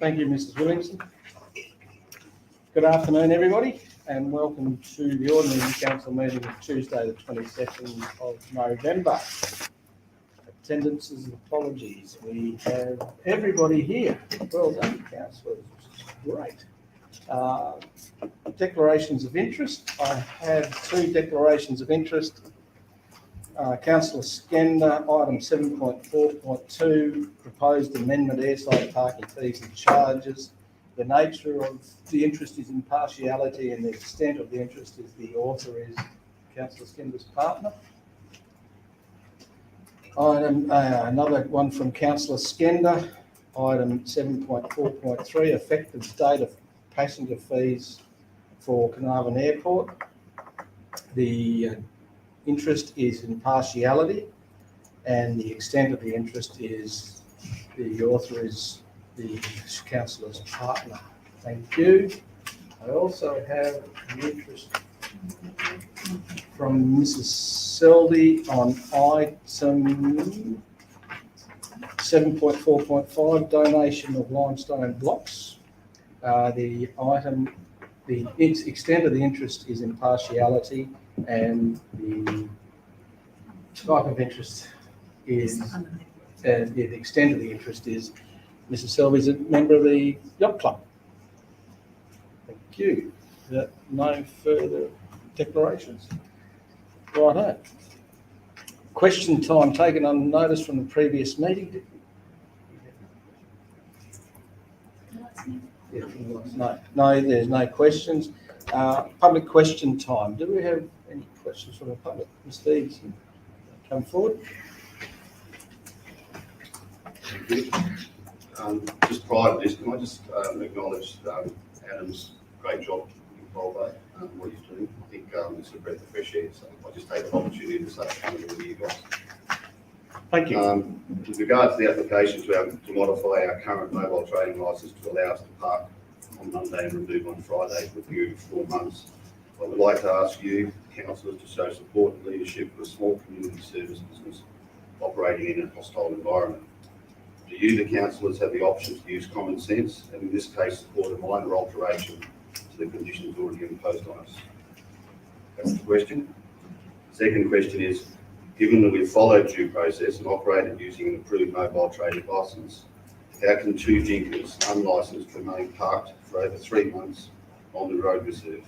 Thank you, Mrs. Williamson. Good afternoon, everybody, and welcome to the ordinary council meeting of Tuesday, the 22nd of November. Attendances and apologies. We have everybody here. Well done, councillors. Great. Declarations of interest. I have two declarations of interest. Councillor Skender, item 7.4.2, proposed amendment airside parking fees and charges. The nature of the interest is impartiality, and the extent of the interest is the author is Councillor Skender's partner. Item another one from Councillor Skender, item 7.4.3, effective date of passenger fees for Carnarvon Airport. The interest is impartiality, and the extent of the interest is the author is the councillor's partner. Thank you. I also have an interest from Mrs. Selby on item 7.4.5, donation of limestone blocks. The extent of the interest is impartiality, and the type of interest is, the extent of the interest is, Mrs. Selby is a member of the yacht club. Thank you. No further declarations. Righto. Question time taken on notice from the previous meeting. No, there's no questions. Public question time. Do we have any questions from the public? Ms. Stevenson, come forward. Thank you. Just prior to this, can I just acknowledge Adam's great job in Volvo, what he's doing. I think it's a breath of fresh air, so I just take the opportunity to say thank you to you guys. Thank you. With regard to the application to modify our current mobile trading licence to allow us to park on Monday and remove on Friday for a period of 4 months, I would like to ask you, councillors, to show support and leadership for a small community service business operating in a hostile environment. Do you, the councillors, have the option to use common sense and in this case support a minor alteration to the conditions already imposed on us? That's the question. Second question is, given that we've followed due process and operated using an approved mobile trading licence, how can two Jinkers unlicensed remain parked for over 3 months on the road reserve?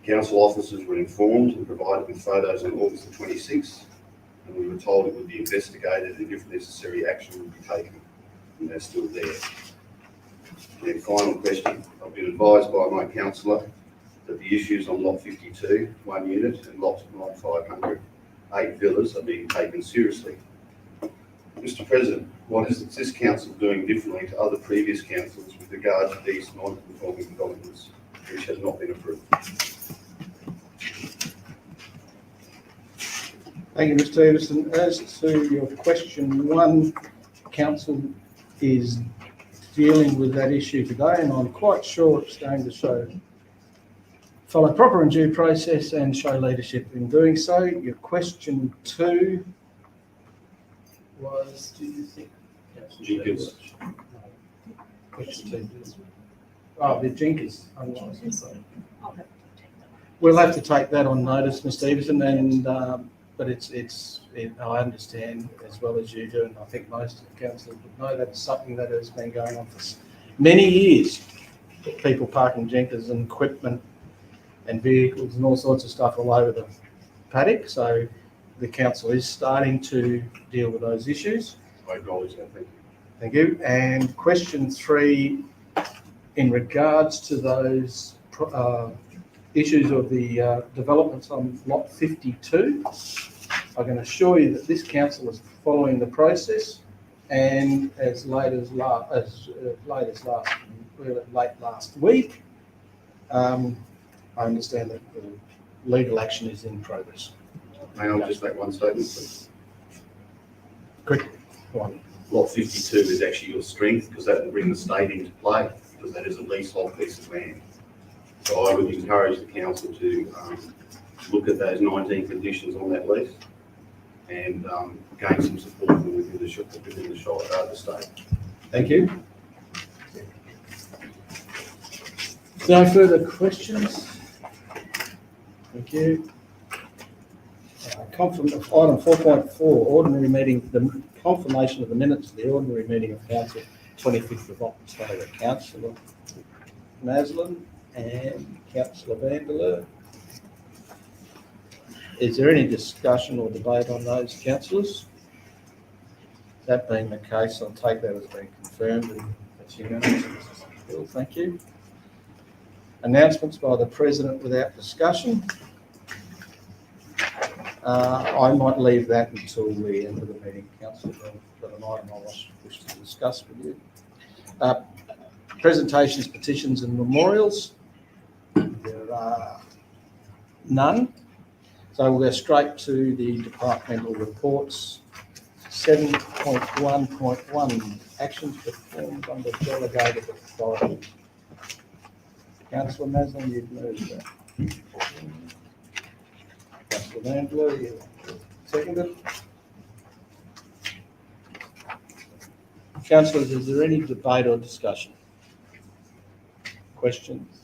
Council officers were informed and provided with photos on August the 26th, and we were told it would be investigated and if necessary action would be taken, and they're still there. And final question, I've been advised by my councillor that the issues on lot 52, 1 unit, and lot 9500, 8 villas are being taken seriously. Mr. President, what is this council doing differently to other previous councils with regard to these non-conforming developments which has not been approved? Thank you, Mr. Stevenson. As to your question one, council is dealing with that issue today, and I'm quite sure it's going to follow proper and due process and show leadership in doing so. Your question two was, do you think Jinkers. Question two. Oh, the Jinkers. We'll have to take that on notice, Mr. Stevenson, and but I understand as well as you do, and I think most of the councillors would know that's something that has been going on for many years. People parking Jinkers and equipment and vehicles and all sorts of stuff all over the paddock. So the council is starting to deal with those issues. I acknowledge that, thank you. Thank you. And question three, in regards to those issues of the developments on lot 52, I can assure you that this council is following the process, and as late as last week, I understand that the legal action is in progress. May I just make one statement, please? Quick one. Lot 52 is actually your strength because that will bring the state into play because that is a leasehold piece of land. So I would encourage the council to look at those 19 conditions on that lease and gain some support from within the state. Thank you. No further questions? Thank you. Item 4.4, ordinary meeting, the confirmation of the minutes of the ordinary meeting of council, 25th of October. Councillor Maslin and Councillor Vanderloo. Is there any discussion or debate on those, councillors? That being the case, I'll take that as being confirmed and that's unanimous. Bill, thank you. Announcements by the President without discussion. I might leave that until the end of the meeting, Councillor, but an item I wish to discuss with you. Presentations, petitions and memorials. There are none. So we'll go straight to the departmental reports. 7.1.1, actions performed under delegated authority. Councillor Maslin, you've moved that. Councillor Vanderloo, you seconded. Councillors, is there any debate or discussion? Questions?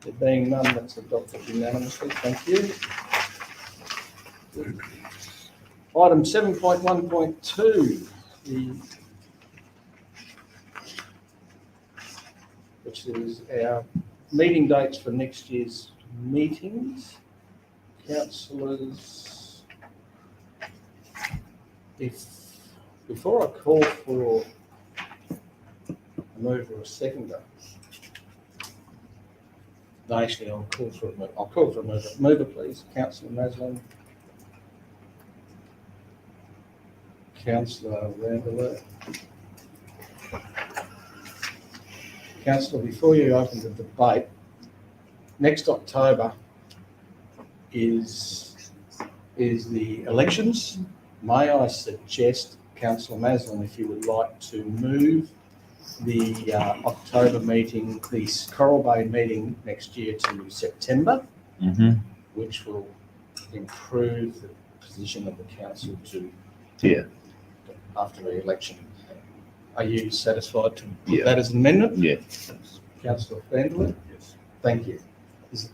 There being none, that's adopted unanimously. Thank you. Item 7.1.2, which is our meeting dates for next year's meetings. Councillors, before I call for a mover or a seconder, no, actually, I'll call for a mover. I'll call for a mover. Mover, please. Councillor Maslin. Councillor Vanderloo. Councillor, before you open the debate, next October is the elections. May I suggest, Councillor Maslin, if you would like to move the October meeting, the Coral Bay meeting next year to September, which will improve the position of the council to after the election. Are you satisfied to put that as an amendment? Yes. Councillor Vanderloo? Yes. Thank you. Is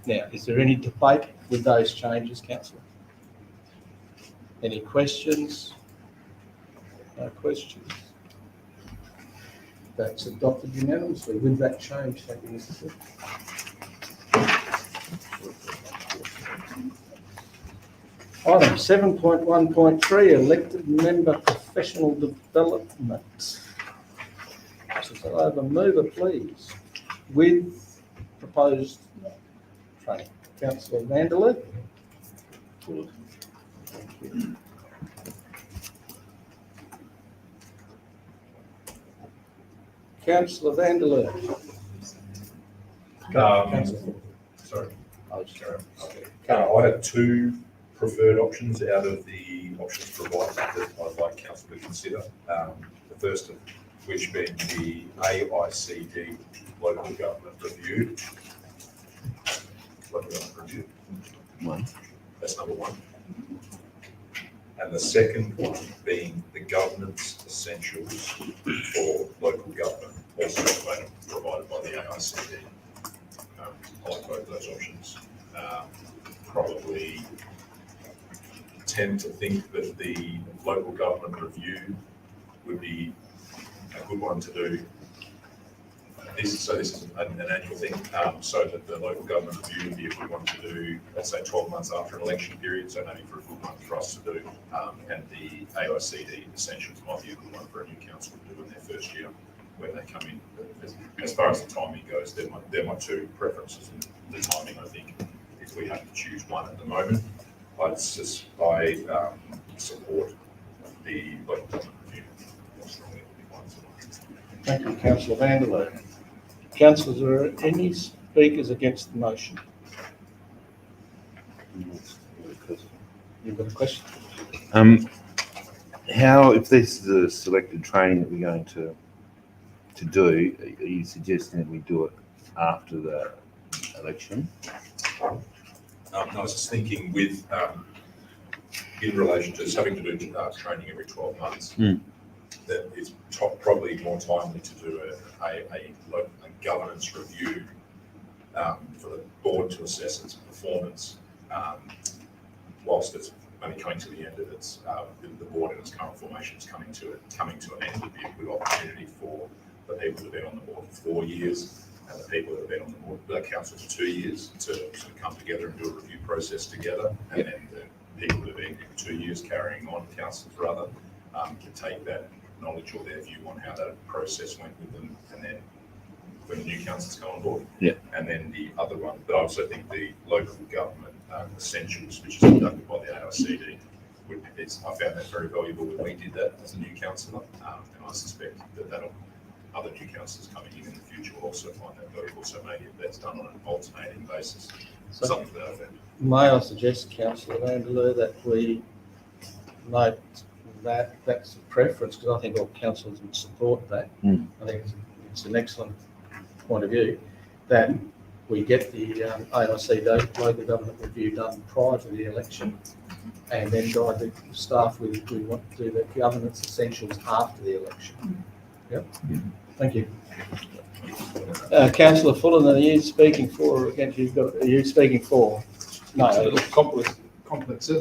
there any debate with those changes, Councillor? Any questions? No questions. That's adopted unanimously with that change. Thank you, Mr. Chair. Item 7.1.3, elected member professional development. So I have a mover, please, with proposed training. Councillor Vanderloo. Thank you. Councillor Vanderloo. Sorry. I had two preferred options out of the options provided that I'd like council to consider. The first of which being the AICD local government review. Local government review. One. That's number one. And the second one being the governance essentials for local government, also provided by the AICD. I like both those options. Probably tend to think that the local government review would be a good one to do. This is an annual thing, so that the local government review would be a good one to do, let's say 12 months after an election period, so maybe for a good month for us to do. And the AICD essentials might be a good one for a new council to do in their first year when they come in. As far as the timing goes, they're my two preferences. And the timing, I think, if we have to choose one at the moment, I support the local government review more strongly. Thank you, Councillor Vanderloo. Councillors, are there any speakers against the motion? You've got a question? How, if this is a selected training that we're going to do, are you suggesting that we do it after the election? I was just thinking with, in relation to just having to do training every 12 months, that it's probably more timely to do a governance review for the board to assess its performance whilst it's only coming to the end of its, the board in its current formation is coming to an end. Would be a good opportunity for the people that have been on the board for 4 years and the people that have been on the board, the council for 2 years, to sort of come together and do a review process together. And then the people that have been 2 years carrying on, councils rather, can take that knowledge or their view on how that process went with them, and then when the new councils come on board. Yeah. And then the other one, but I also think the local government essentials, which is conducted by the AICD, I found that very valuable when we did that as a new councillor, and I suspect that other new councillors coming in the future will also find that valuable. So maybe if that's done on an alternating basis, So something to that effect. may I suggest, Councillor Vanderloo, that we note that that's a preference, because I think all councillors would support that. Mm. I think it's an excellent point of view, that we get the AIC local government review done prior to the election, and then guide the staff we want to do the governance essentials after the election. Yep. Thank you. Councillor Fullerton, are you speaking for or against? Are you speaking for? No. It's a little complex.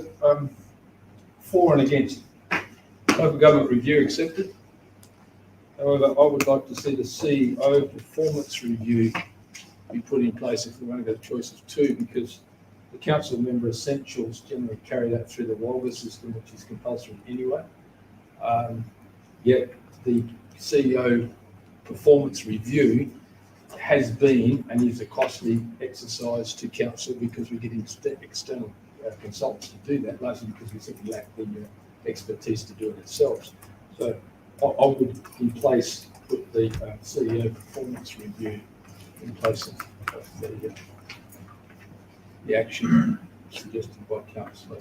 For and against. Local government review accepted. However, I would like to see the CEO performance review be put in place if we're going to go choice of 2, because the council member essentials generally carry that through the WOLGA system, which is compulsory anyway. Yet the CEO performance review has been and is a costly exercise to council, because we get external consultants to do that, largely because we simply lack the expertise to do it ourselves. So I would put the CEO performance review in place of the action suggested by Councillor.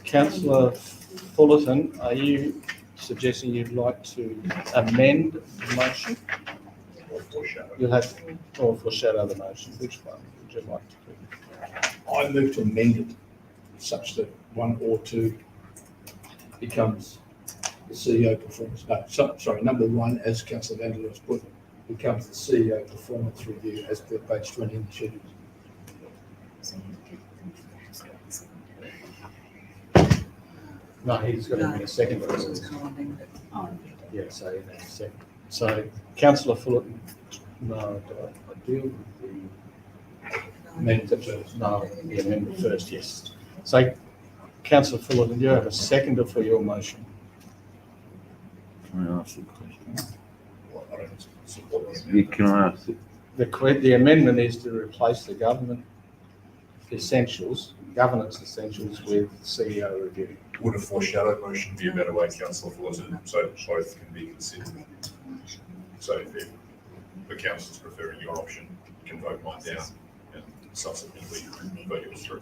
Councillor Fullerton, are you suggesting you'd like to amend the motion? Or foreshadow. You'll have, or foreshadow the motion. Which one would you like to do? I move to amend it such that 1 or 2 becomes the CEO performance. No, sorry, number 1, as Councillor Vanderloo has put, becomes the CEO performance review as per page 20 in the schedule. No, he's got to be a second first. Yeah, so that's a second. So Councillor Fullerton, no, I deal with the amendment first. No, the amendment first, yes. So Councillor Fullerton, do you have a seconder for your motion? Can I ask a question? Well, I don't support the Yeah, amendment. can I ask it? The amendment is to replace the governance essentials with CEO review. Would a foreshadowed motion be a better way, Councillor Fullerton, so both can be considered? So if the councillors preferring your option, can vote mine down and subsequently vote yours through.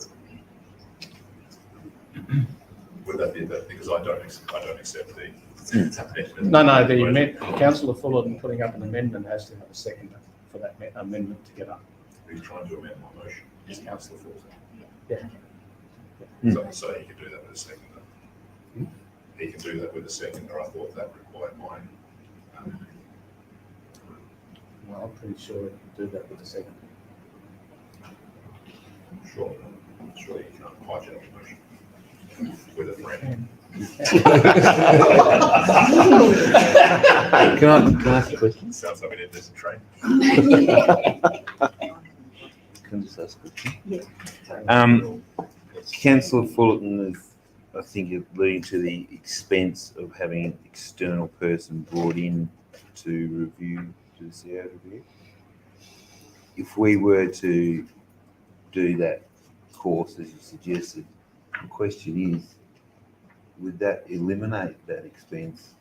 Would that be that? Because I don't accept the. No, Councillor Fullerton putting up an amendment has to have a seconder for that amendment to get up. Who's trying to amend my motion? Is Councillor Fullerton. Yeah. So he can do that with a seconder. He can do that with a seconder. I thought that required mine. Well, I'm pretty sure we can do that with a seconder. Surely you can't hijack the motion with a friend. Can I ask a question? Sounds like an indecent train. Can I just ask a question? Councillor Fullerton is, I think, leading to the expense of having an external person brought in to the CEO review. If we were to do that course, as you suggested, the question is, would that eliminate that expense?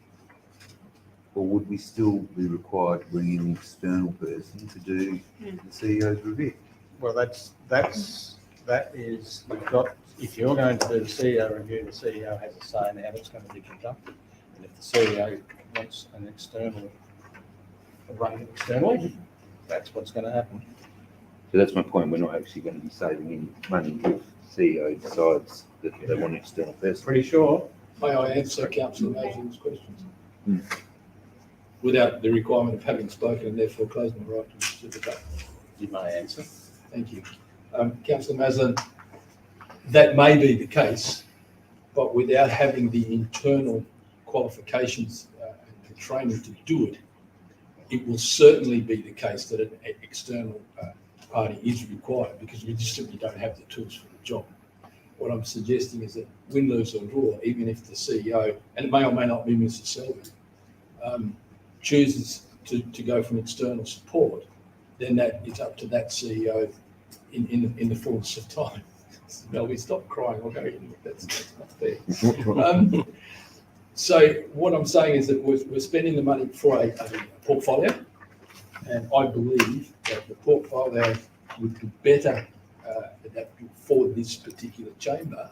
Or would we still be required to bring in an external person to do the CEO's review? Well, that is, we've got, if you're going to do the CEO review, the CEO has a say in how it's going to be conducted. And if the CEO wants an external, run externally, that's what's going to happen. So that's my point. We're not actually going to be saving any money if the CEO decides that they want an external person. Pretty sure. May I answer Councillor Mason's questions? without the requirement of having spoken and therefore close my right to debate. You may answer. Thank you. Councillor Maslin, that may be the case, but without having the internal qualifications and the training to do it, it will certainly be the case that an external party is required because we just simply don't have the tools for the job. What I'm suggesting is that win, lose or draw, even if the CEO, and it may or may not be Mr. Selby, chooses to go from external support, then that is up to that CEO in the fullness of time. Melby, stop crying. I'll go in. That's not fair. So what I'm saying is that we're spending the money for a portfolio, and I believe that the portfolio would be better adapted for this particular chamber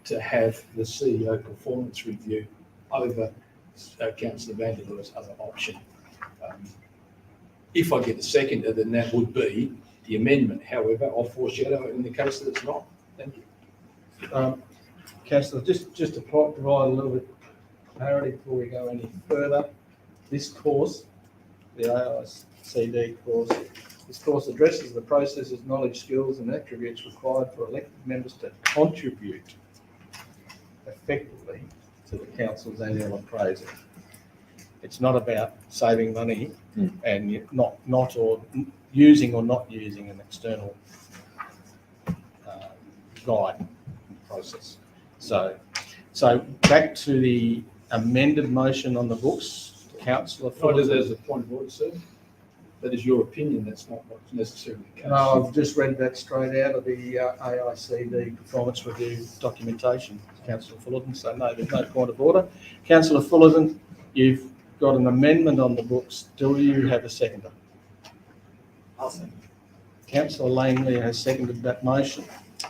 to have the CEO performance review over Councillor Vanderleur's other option. If I get a seconder, then that would be the amendment. However, I'll foreshadow it in the case that it's not. Thank you. Councillor, just to provide a little bit of clarity before we go any further, this course, the AICD course, this course addresses the processes, knowledge, skills and attributes required for elected members to contribute effectively to the council's annual appraisal. It's not about saving money and not or using or not using an external guide process. So back to the amended motion on the books, Councillor. Oh, there's a point of order, sir. That is your opinion. That's not what's necessarily the case. No, I've just read that straight out of the AICD performance review documentation, Councillor Fullerton. So no, there's no point of order. Councillor Fullerton, you've got an amendment on the books. Do you have a seconder? I'll second. Councillor Langley has seconded that motion.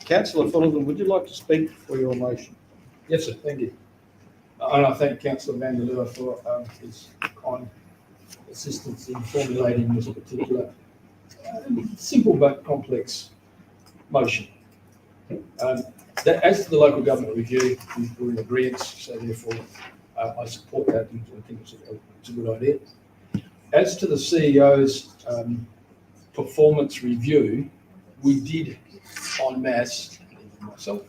Councillor Fullerton, would you like to speak for your motion? Yes, sir. Thank you. And I thank Councillor Vanderleur for his kind assistance in formulating this particular simple but complex motion. As to the local government review, we're in agreement, so therefore I support that and I think it's a good idea. As to the CEO's performance review, we did en masse, myself,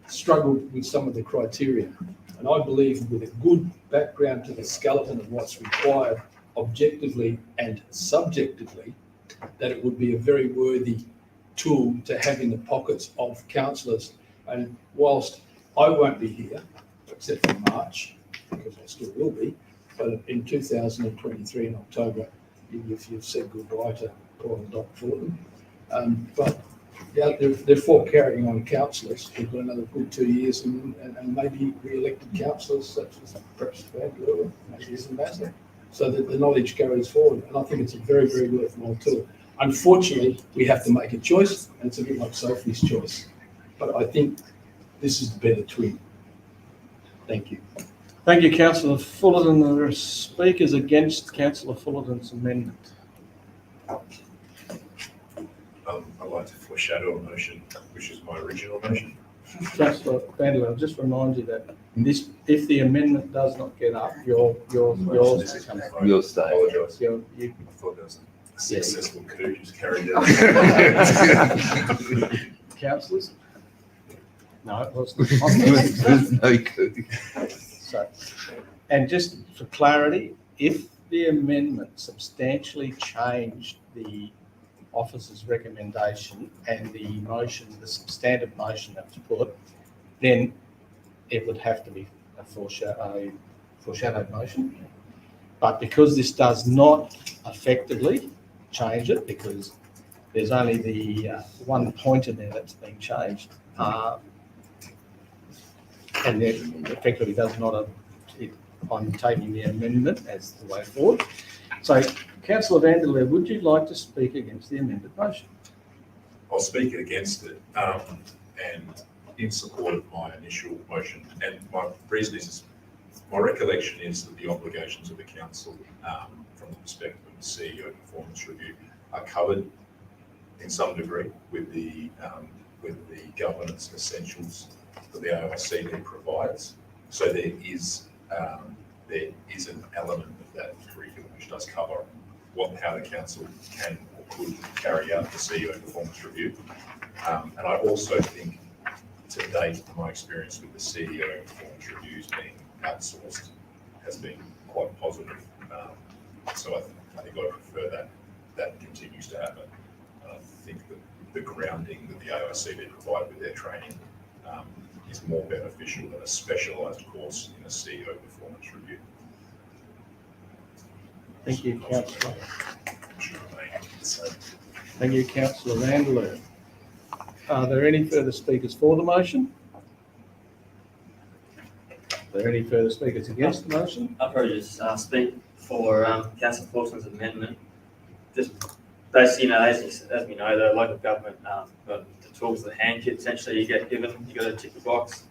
struggled with some of the criteria. And I believe with a good background to the skeleton of what's required objectively and subjectively, that it would be a very worthy tool to have in the pockets of councillors. And whilst I won't be here, except for March, because I still will be, but in 2023 in October, you've said goodbye to Paul and Dr. Fullerton. But yeah, they're for carrying on councillors. We've got another good 2 years and maybe re-elected councillors such as perhaps Vanderleur, maybe his ambassador, so that the knowledge carries forward. And I think it's a very, very worthwhile tool. Unfortunately, we have to make a choice, and it's a bit like Sophie's choice. But I think this is the better twin. Thank you. Thank you, Councillor Fullerton. There are speakers against Councillor Fullerton's amendment. I'd like to foreshadow a motion, which is my original motion. Councillor Vanderleur, I'll just remind you that this, if the amendment does not get up, yours You'll stay. Apologise. you I thought there was a successful coup just carried out. councillors? No, it wasn't. There's no coup. So, and just for clarity, if the amendment substantially changed the officer's recommendation and the motion, the substantive motion that was put, then it would have to be a foreshadowed motion. But because this does not effectively change it, because there's only the one point in there that's been changed, and it effectively does not, I'm taking the amendment as the way forward. So, Councillor Vanderleur, would you like to speak against the amended motion? I'll speak against it and in support of my initial motion. And my reason is, my recollection is that the obligations of the council from the perspective of the CEO performance review are covered in some degree with the governance essentials that the AICD provides. So there is there is an element of that curriculum which does cover how the council can or could carry out the CEO performance review. And I also think to date, my experience with the CEO performance reviews being outsourced has been quite positive. So I think I prefer that continues to happen. I think that the grounding that the AICD provide with their training is more beneficial than a specialised course in a CEO performance review. Thank you, councillor. Should remain the same. Thank you, councillor Vanderloo. Are there any further speakers for the motion? Are there any further speakers against the motion? I'll probably just speak for Councillor Fulton's amendment. Just basically, as we know, the local government got the tools, the hand kit essentially you get given, you got to tick the box,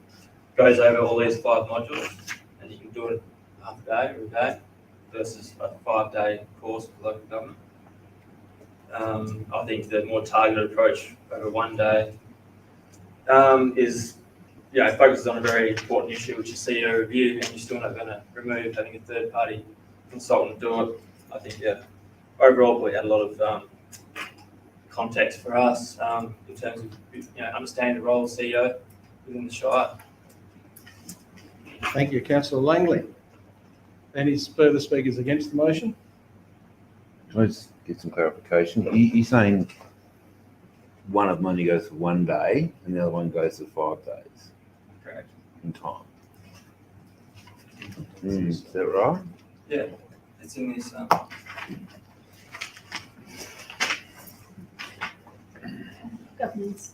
goes over all these 5 modules, and you can do it half a day or a day versus a 5-day course for local government. I think the more targeted approach over 1 day is, focuses on a very important issue, which is CEO review, and you're still not going to remove having a third-party consultant do it. I think, overall, we had a lot of context for us in terms of understanding the role of CEO within the Shire. Thank you, councillor Langley. Any further speakers against the motion? Can I just get some clarification? You're saying one of them only goes for 1 day and the other one goes for 5 days Correct. in time. Is that right? Yeah, it's in this. Governance.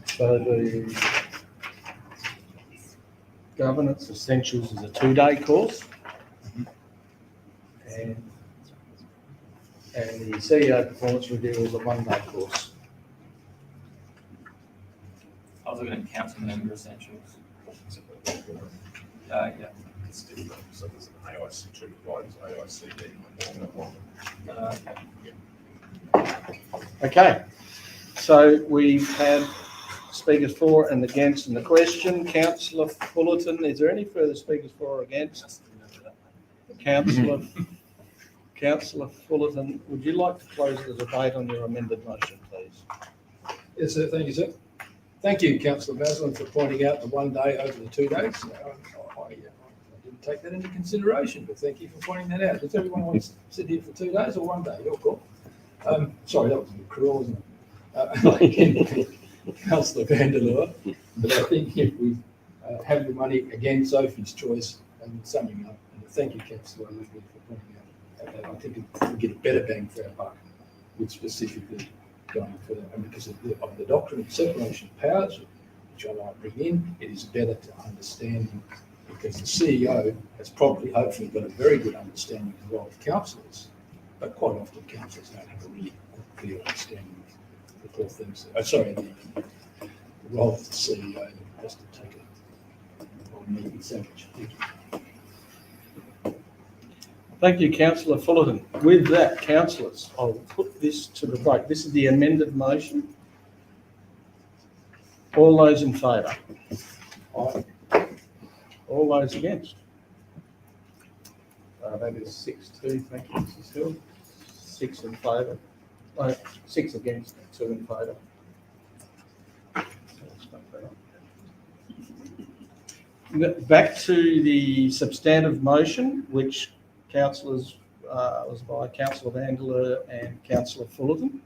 So the governance essentials is a 2-day course. And the CEO performance review is a 1-day course. I was looking at council member essentials. Yeah. It's different. So there's an AIC2 provides AICD. Okay, so we've had speakers for and against in the question. Councillor Fullerton, is there any further speakers for or against? Councillor Fullerton, would you like to close the debate on your amended motion, please? Yes, sir. Thank you, sir. Thank you, councillor Baslan, for pointing out the 1 day over the 2 days. I didn't take that into consideration, but thank you for pointing that out. Does everyone want to sit here for 2 days or 1 day? Your call. Sorry, that was a bit cruel, wasn't it? Councillor Vanderloo, but I think if we have the money, again, Sophie's choice, and summing up, and thank you, councillor Langley, for pointing out that I think we get a better bang for our buck with specifically going for that. And because of the doctrine of separation of powers, which I might bring in, it is better to understand because the CEO has probably, hopefully, got a very good understanding of the role of councillors, but quite often councillors don't have a really clear understanding of the core things. The role of the CEO has to take a meat sandwich. Thank you. Thank you, councillor Fullerton. With that, councillors, I'll put this to the vote. This is the amended motion. All those in favour? Aye. All those against? That is 6-2. Thank you, Mrs. Hill. 6 in favour. 6 against, 2 in favour. Back to the substantive motion, which councillors was by Councillor Vanderloo and Councillor Fullerton,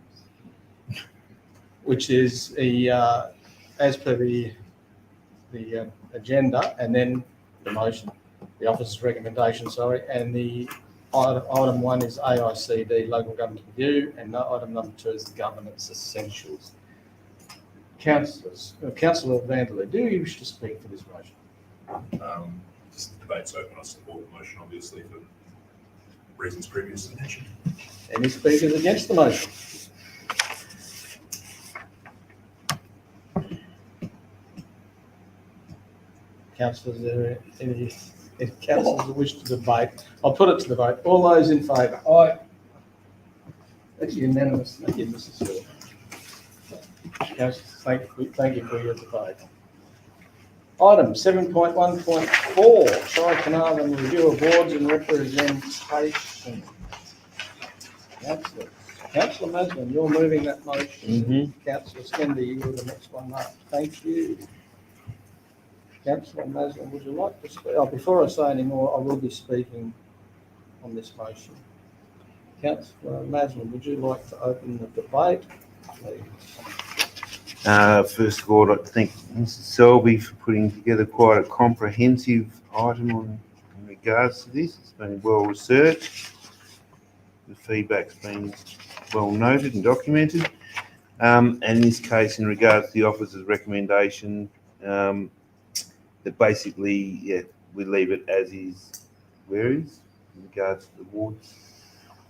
which is as per the agenda, and then the motion, the officer's recommendation, sorry, and the item 1 is AICD local government review, and item number 2 is the governance essentials. Councillors, Councillor Vanderloo, do you wish to speak for this motion? Just the debate's open. I support the motion, obviously, for reasons previously mentioned. Any speakers against the motion? Councillors, are there any councillors who wish to debate? I'll put it to the vote. All those in favour? Aye. That's unanimous. Thank you, Mrs. Hill. Councillors, thank you for your debate. Item 7.1.4, Shire Carnarvon Review Awards and Representation. Councillor Maslin, you're moving that motion. Councillor Skender, you were the next one up. Thank you. Councillor Maslin, would you like to speak? Oh, before I say any more, I will be speaking on this motion. Councillor Maslin, would you like to open the debate, please? First of all, I'd like to thank Mrs. Selby for putting together quite a comprehensive item in regards to this. It's been well researched. The feedback's been well noted and documented. And in this case, in regards to the officer's recommendation, that basically, yeah, we leave it as is, where is, in regards to the wards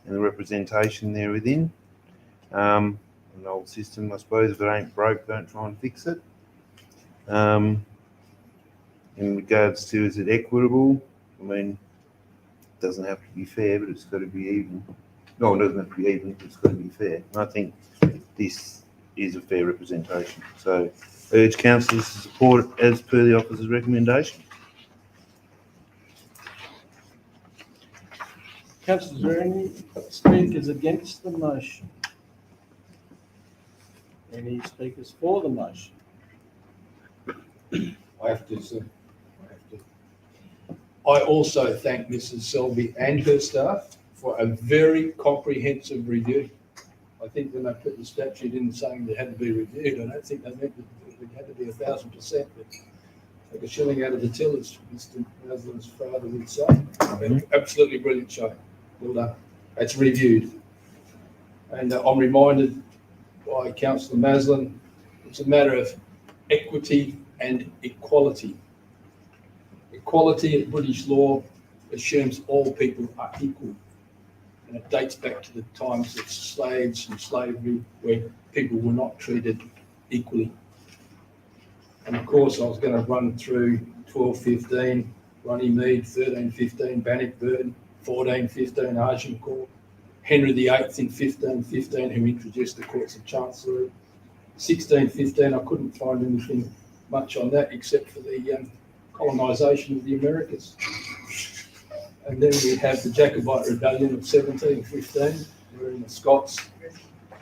and the representation there within. An old system, I suppose. If it ain't broke, don't try and fix it. In regards to, is it equitable? I mean, it doesn't have to be fair, but it's got to be even. No, it doesn't have to be even, but it's got to be fair. And I think this is a fair representation. So I urge councillors to support it as per the officer's recommendation. Councillors, are there any speakers against the motion? Any speakers for the motion? I have to, sir. I also thank Mrs. Selby and her staff for a very comprehensive review. I think when they put the statute in saying they had to be reviewed, I don't think they meant that it had to be 1,000%, but take a shilling out of the till, as Mr. Maslin's father would say. Absolutely brilliant show. Well done. It's reviewed. And I'm reminded by Councillor Maslin, it's a matter of equity and equality. Equality in British law assumes all people are equal. And it dates back to the times of slaves and slavery where people were not treated equally. And of course, I was going to run through 12-15, Runnymede, 13-15, Bannockburn, 14-15, Agincourt, Henry VIII in 15-15, who introduced the Courts of Chancery. 16-15, I couldn't find anything much on that except for the colonisation of the Americas. And then we have the Jacobite Rebellion of 17-15, wherein the Scots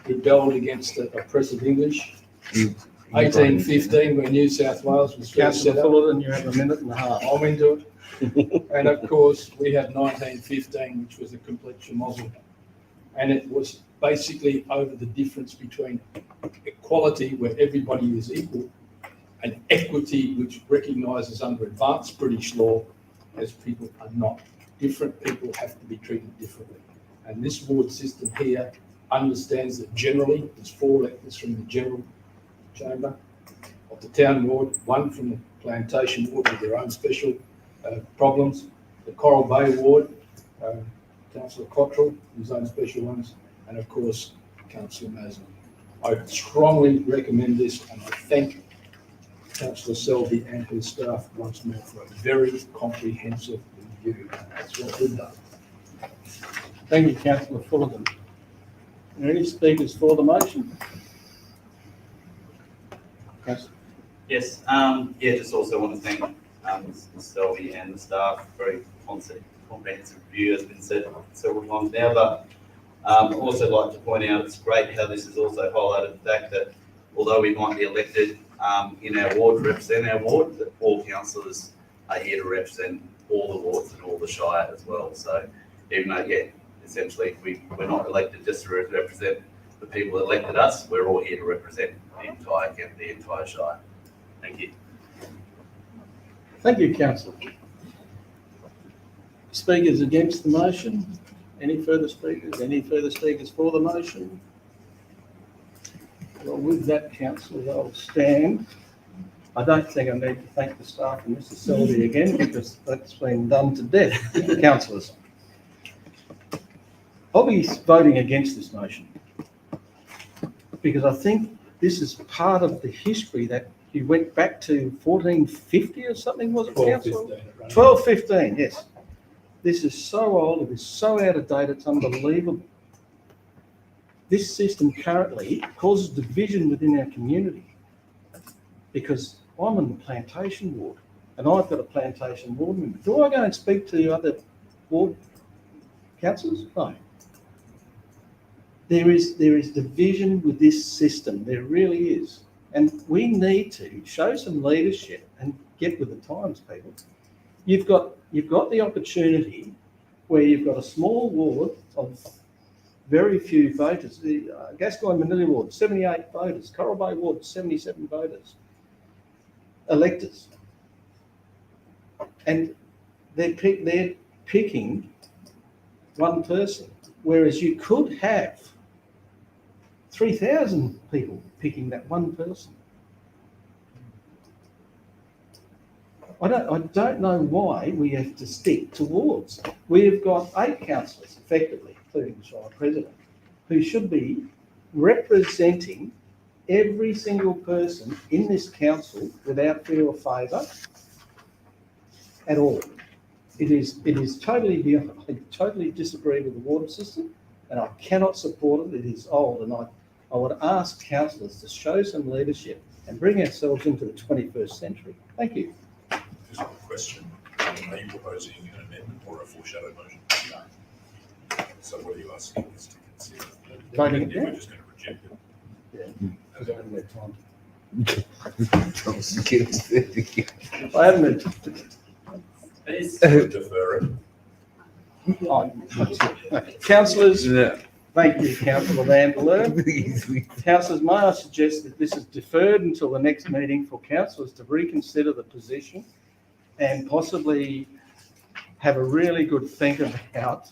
rebelled against the oppressive English. 18-15, where New South Wales was first set Councillor up. Fullerton, you have a minute and a half. I'm into it. And of course, we have 1915, which was a complete schmozzle. And it was basically over the difference between equality, where everybody is equal, and equity, which recognises under advanced British law as people are not. Different people have to be treated differently. And this ward system here understands that generally there's 4 electors from the general chamber of the town ward, 1 from the plantation ward with their own special problems, the Coral Bay ward, Councillor Cottrell, his own special ones, and of course, Councillor Maslin. I strongly recommend this, and I thank Councillor Selby and her staff once more for a very comprehensive review. That's what we've done. Thank you, Councillor Fullerton. Are there any speakers for the motion? Councillor. Yes, just also want to thank Ms. Selby and the staff for a comprehensive review, as been said several times now, but also like to point out it's great how this has also highlighted the fact that although we might be elected in our ward to represent our ward, that all councillors are here to represent all the wards and all the shire as well. So even though, essentially we're not elected just to represent the people that elected us, we're all here to represent the entire shire. Thank you. Thank you, Councillor. Speakers against the motion? Any further speakers? Any further speakers for the motion? Well, with that, councillors, I'll stand. I don't think I need to thank the staff and Mr. Selby again because that's been done to death, councillors. I'll be voting against this motion because I think this is part of the history that you went back to 1450 or something, was it, councillor? 1215, yes. This is so old, it is so out of date, it's unbelievable. This system currently causes division within our community because I'm in the plantation ward, and I've got a plantation ward member. Do I go and speak to other ward councillors? No. There is division with this system. There really is. And we need to show some leadership and get with the times, people. You've got the opportunity where you've got a small ward of very few voters. The Gascoyne Manila ward, 78 voters. Coral Bay ward, 77 voters. Electors. And they're picking one person, whereas you could have 3,000 people picking that one person. I don't know why we have to stick to wards. We've got 8 councillors, effectively, including the Shire President, who should be representing every single person in this council without fear or favour at all. It is totally beyond. I totally disagree with the water system, and I cannot support it. It is old, and I would ask councillors to show some leadership and bring ourselves into the 21st century. Thank you. Just one question. Are you proposing an amendment or a foreshadowed motion? No. So what are you asking us to consider? Voting it We're down. just going to reject it. I don't have that time. Councillor I haven't. Defer it. Councillors, thank you, Councillor Vanderleer. Councillors, may I suggest that this is deferred until the next meeting for councillors to reconsider the position and possibly have a really good think about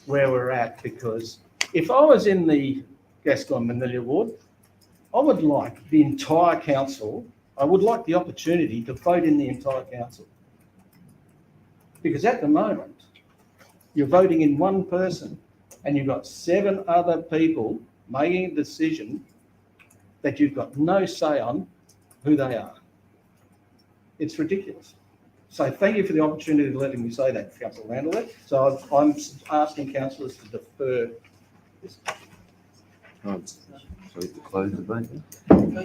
where we're at, because if I was in the Gascoyne Manila ward, I would like the entire council, I would like the opportunity to vote in the entire council. Because at the moment, you're voting in one person and you've got 7 other people making a decision that you've got no say on who they are. It's ridiculous. So thank you for the opportunity to letting me say that, Councillor Vanderleer. So I'm asking councillors to defer this. So we have to close the vote.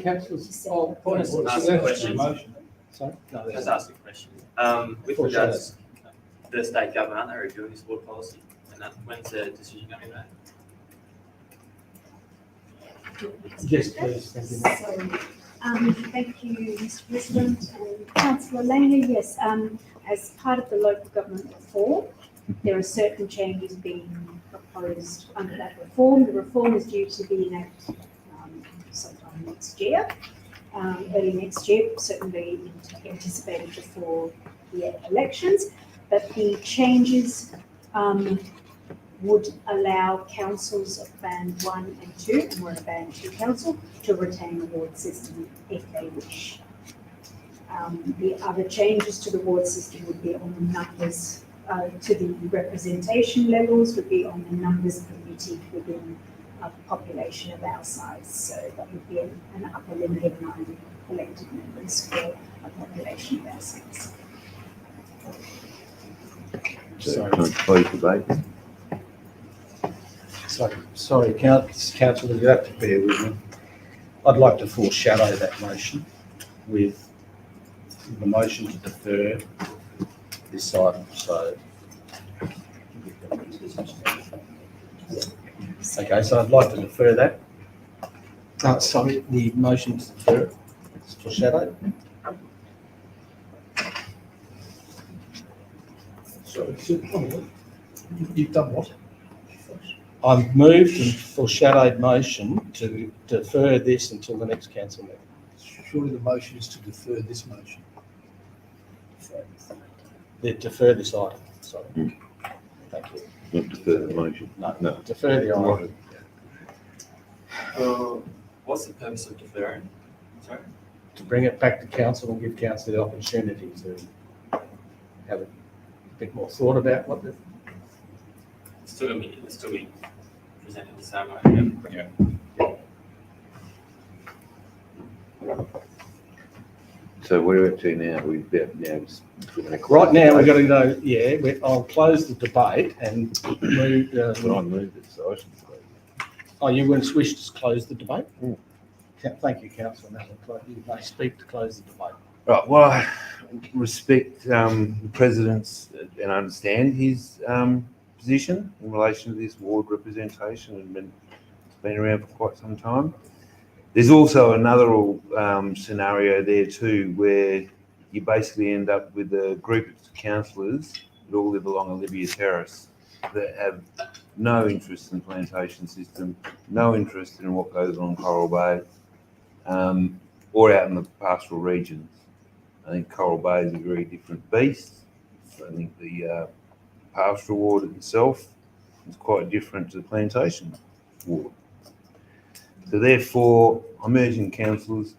Councillors, Point of ask a question. sorry? No, Just that's- ask a question. With regards to the state government, aren't they reviewing this water policy? And when's the decision going to be made? Yes, please. Thank you. Thank you, Mr. President. Councillor Langer, yes, as part of the local government reform, there are certain changes being proposed under that reform. The reform is due to be enacted sometime next year, early next year, certainly anticipated before the elections. But the changes would allow councils of Band 1 and 2, and we're a Band 2 council, to retain the ward system if they wish. The other changes to the ward system would be on the numbers, to the representation levels, would be on the numbers permitted within a population of our size. So that would be an upper limit of 9 elected members for a population of our size. Sorry. Can I close the vote? Sorry, councillor, you have to bear with me. I'd like to foreshadow that motion with the motion to defer this item, so. Okay, so I'd like to defer that. Sorry, the motion to defer it. It's foreshadowed. So, you've done what? I've moved and foreshadowed motion to defer this until the next council meeting. Surely the motion is to defer this motion. Defer this item, sorry. Thank you. Not defer the motion. No, defer the item. What's the purpose of deferring? Sorry? To bring it back to council and give council the opportunity to have a bit more thought about what the. It's still going to be presented the same way. So where are we up to now? We've got now. Right now, we've got to go, I'll close the debate and move. Well, I moved it, so I should close it. Oh, you wouldn't wish to close the debate? Mm. Thank you, councillor Mallon. You may speak to close the debate. Right, well, I respect the President's and understand his position in relation to this ward representation. It's been around for quite some time. There's also another scenario there too, where you basically end up with a group of councillors that all live along Olivia Terrace that have no interest in the plantation system, no interest in what goes on in Coral Bay, or out in the pastoral regions. I think Coral Bay is a very different beast. I think the pastoral ward itself is quite different to the plantation ward. So therefore, I'm urging councillors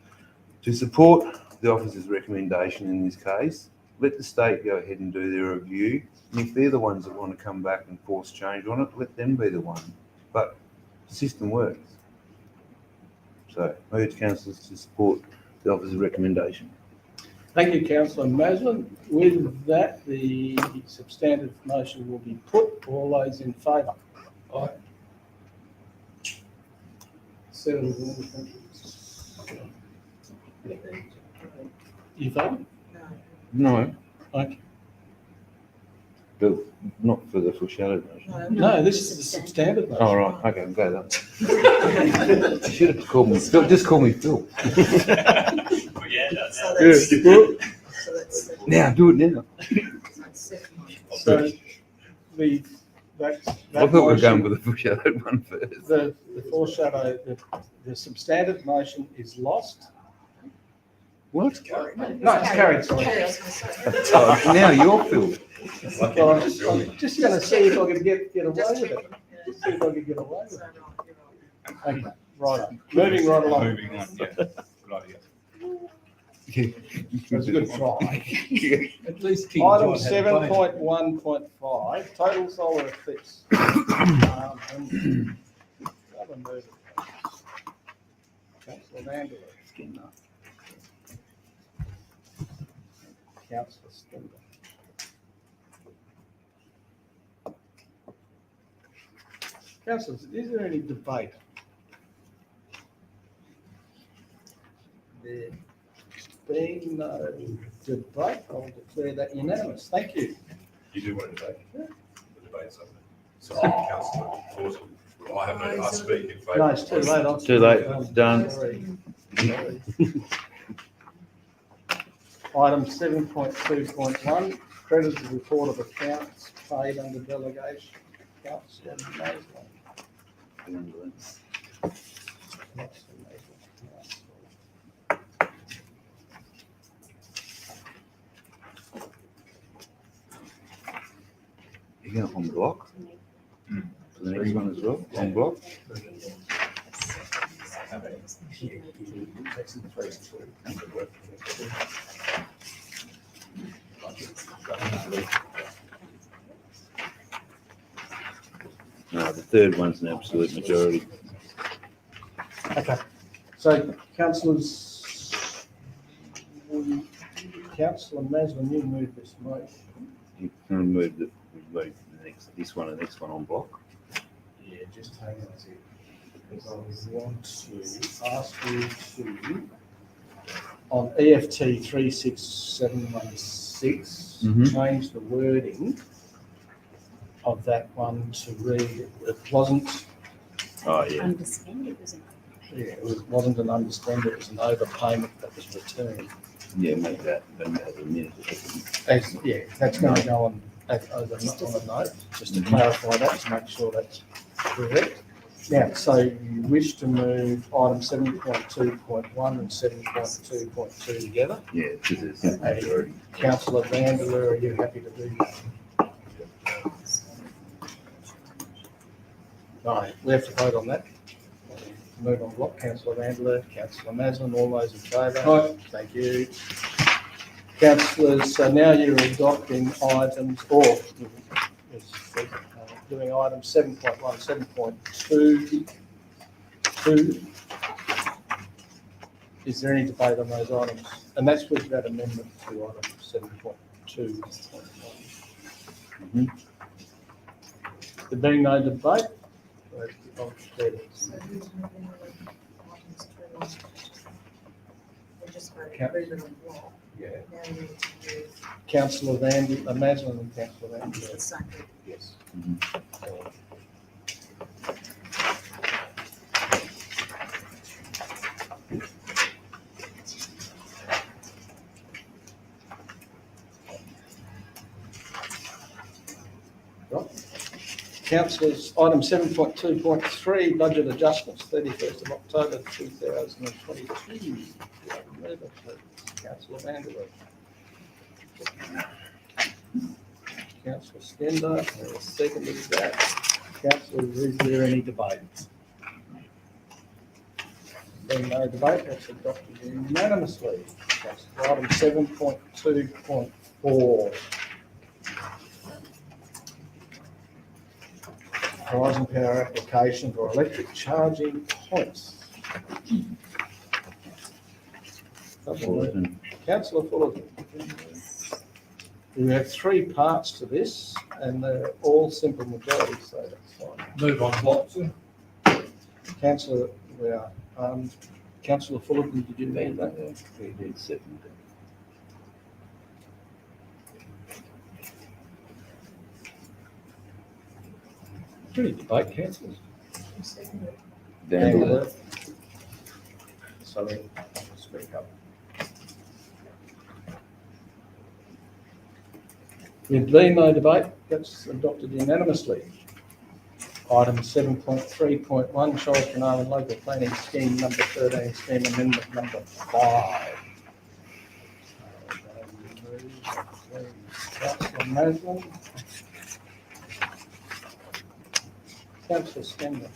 to support the officer's recommendation in this case. Let the state go ahead and do their review. And if they're the ones that want to come back and force change on it, let them be the one. But the system works. So I urge councillors to support the officer's recommendation. Thank you, councillor Maslin. With that, the substantive motion will be put. All those in favour? Aye. 7 thank you. You vote? No. Okay. But not for the foreshadowed motion. No, this is the substantive motion. Oh, right. Okay, I'm glad that. You should have called me Phil. Just call me Phil. Now, do it now. So the, that I thought we were going motion, with the foreshadowed one first. the foreshadow, the substantive motion is lost. What? No, it's carried, sorry. Oh, now you're Phil. Well, I'm just going to see if I can get away with it. Just see if I can get away with it. Okay, right. Moving right along. Moving on, yeah. Good idea. That's a good try. At least King Item John had a bone. 7.1.5, total solar eclipse. Councillor Vanderloo. Councillor Skinner. Councillors, is there any debate? There being no debate, I'll declare that unanimous. Thank you. You do want to debate? The debate's over. So, councillor Clausen, I have no, I speak in favour. No, it's too late. I'm Too late, it's done. Sorry. Item 7.2.1, creditors report of accounts paid under delegation. Councillor Maslin. You going on block? For the next one as well, on block? No, the third one's an absolute majority. Okay, so councillors, councillor Maslin, you move this motion. You can move this one and the next one on block. Yeah, just hang on a second, because I want to ask you to, on EFT 36716, Mhm. change the wording of that one to read, it wasn't, Oh, yeah. Understand it was wasn't an understand, it was an overpayment that was returned. Yeah, make that a minute. Yeah, that's going to go on on a note, just to clarify that, to make sure that's correct. Now, so you wish to move item 7.2.1 and 7.2.2 together? Yeah, because it's a majority. Councillor Vanderloo, are you happy to do that? No, we have to vote on that. Move on block, councillor Vanderloo, councillor Maslin, all those in favour? Aye. Thank you. Councillors, so now you're adopting items, or doing items 7.1, 7.2. Is there any debate on those items? And that's with that amendment to item 7.2.1. There being no debate, I'll declare it. just voted Count- move it on block. Yeah. Now you need to move Councillor Van, Maslin and Councillor Van. the same. Yes. Councillors, item 7.2.3, budget adjustments, 31st of October 2022. Councillor Vanderbilt. Councillor Skender, seconded that. Councillors, is there any debate? Being no debate, that's adopted unanimously. Councillor, item 7.2.4. Horizon Power application for electric charging points. Councillor Fullerton. We have three parts to this and they're all simple majority, so that's fine. Move on block, sir. Councillor, Councillor Fullerton, did you need that? Pretty debate, councillors. Sorry, speak up. There'd been no debate, that's adopted unanimously. Item 7.3.1, Charles Carnarvon Local Planning Scheme number 13, Scheme Amendment number 5. Councillor Maslin. Councillor Skender.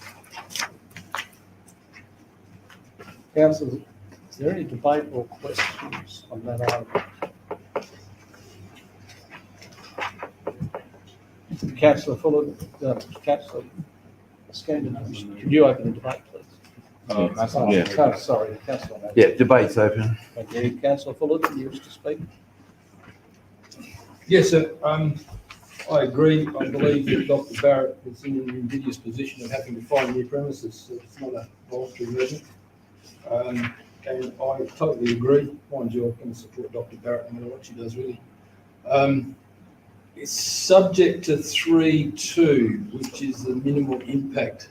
Councillors, is there any debate or questions on that item? Councillor Fuller, Councillor Skender, could you open the debate, please? Yeah. Oh, sorry, Councillor Maslin. Yeah, debate's open. Thank you. Councillor Fuller, do you wish to speak? Yes, sir. I agree. I believe that Dr. Barrett is in an invidious position of having to find new premises. It's not a voluntary measure. And I totally agree. Mind you, I can support Dr. Barrett no matter what she does, really. It's subject to 3.2, which is the minimal impact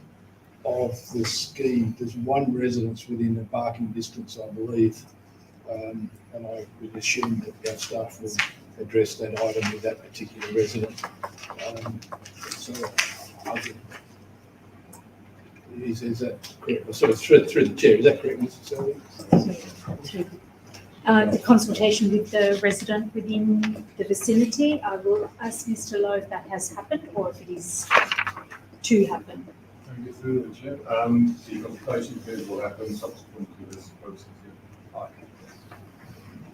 of the scheme. There's one residence within the barking distance, I believe. And I would assume that our staff will address that item with that particular resident. Is that correct? So through the chair, is that correct, Mr. Selby? The consultation with the resident within the vicinity, I will ask Mr. Lowe if that has happened or if it is to happen. Thank you through the chair. The consultation phase will happen subsequent to this process.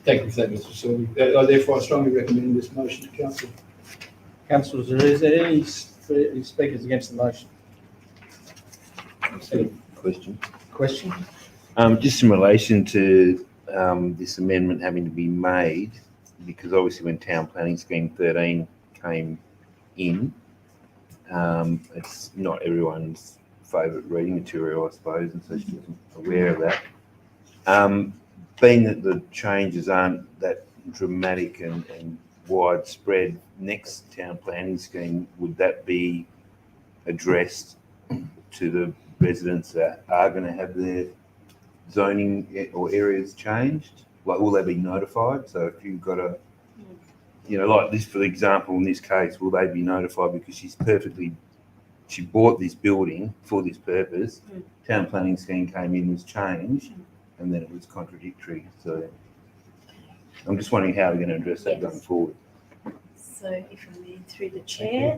Thank you for that, Mr. Selby. Therefore, I strongly recommend this motion to council. Councillors, is there any speakers against the motion? Question. Question? Just in relation to this amendment having to be made, because obviously when Town Planning Scheme 13 came in, it's not everyone's favourite reading material, I suppose, and so she wasn't aware of that. Being that the changes aren't that dramatic and widespread, next Town Planning Scheme, would that be addressed to the residents that are going to have their zoning or areas changed? Like, will they be notified? So if you've got a, like this, for example, in this case, will they be notified because she bought this building for this purpose, Town Planning Scheme came in, was changed, and then it was contradictory. So I'm just wondering how we're going to address that going forward. So if I may, through the chair,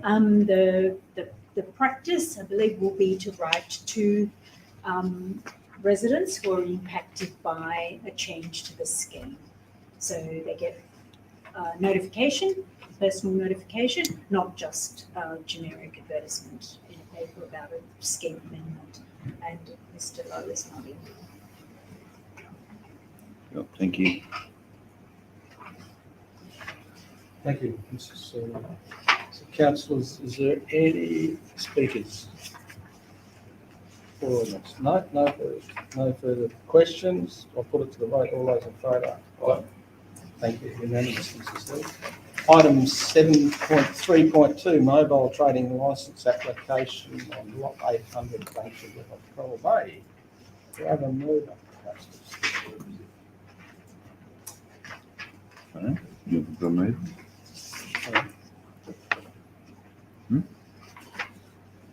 the practice, I believe, will be to write to residents who are impacted by a change to the scheme. So they get notification, personal notification, not just a generic advertisement in a paper about a scheme amendment. And Mr. Lowe is not in. Yep, thank you. Thank you, Mrs. Selby. So councillors, is there any speakers? for ordinance? No further questions. I'll put it to the vote. All those in favour? Aye. Thank you. Unanimous, Mr. Steve. Item 7.3.2, mobile trading licence application on lot 800 Banks of Coral Bay. Do I have a mover? You remove?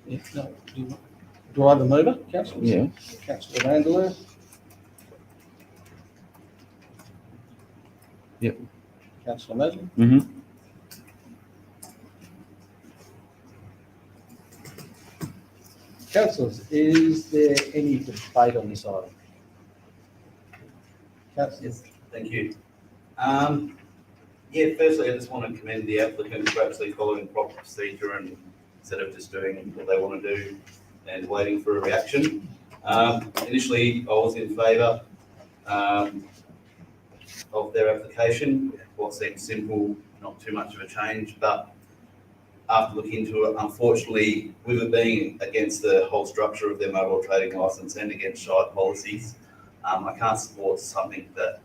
Yeah, no, do I have a mover, councillor? Yeah. Councillor Vanderloo? Yep. Councillor Maslin? Mm-hmm. Councillors, is there any debate on this item? Councillor? Yes, thank you. Firstly, I just want to commend the applicant for actually following proper procedure and instead of just doing what they want to do and waiting for a reaction. Initially, I was in favour of their application. What seemed simple, not too much of a change, but after looking into it, unfortunately, with it being against the whole structure of their mobile trading licence and against shire policies, I can't support something that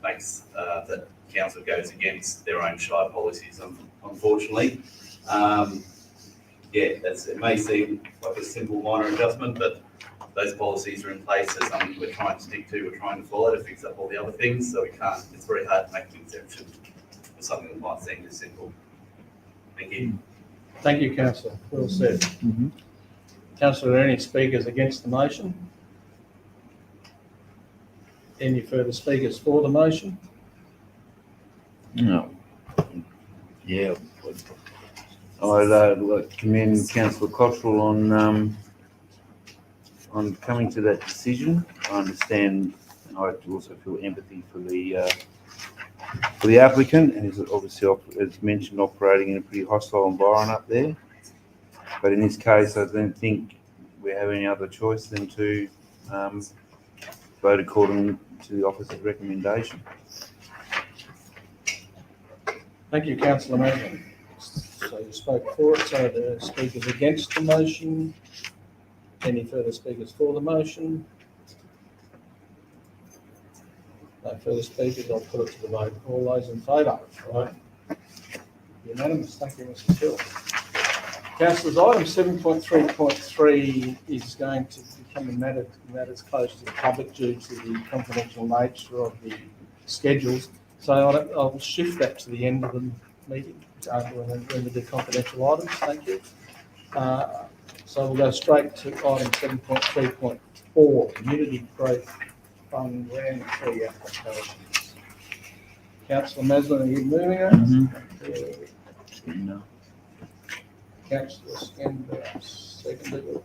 makes that council goes against their own shire policies. Unfortunately, it may seem like a simple minor adjustment, but those policies are in place as something we're trying to stick to. We're trying to follow to fix up all the other things, so we can't. It's very hard to make an exception for something that might seem just simple. Thank you. Thank you, councillor. Well said. Mm-hmm. Councillor, are there any speakers against the motion? Any further speakers for the motion? No. Yeah. I'd like to commend Councillor Cottrell on coming to that decision. I understand, and I also feel empathy for the applicant, and he's obviously, as mentioned, operating in a pretty hostile environment up there. But in this case, I don't think we have any other choice than to vote according to the officer's recommendation. Thank you, councillor Maslin. So you spoke for it, so the speakers against the motion. Any further speakers for the motion? No further speakers, I'll put it to the vote. All those in favour? Right. Unanimous. Thank you, Mr. Hill. Councillors, item 7.3.3 is going to become a matters close to the public due to the confidential nature of the schedules. So I'll shift that to the end of the meeting when we do confidential items. Thank you. So we'll go straight to item 7.3.4, Community Growth Fund Land Fee Applications. Councillor Maslin, are you moving it? No. Councillor Scandler, seconded.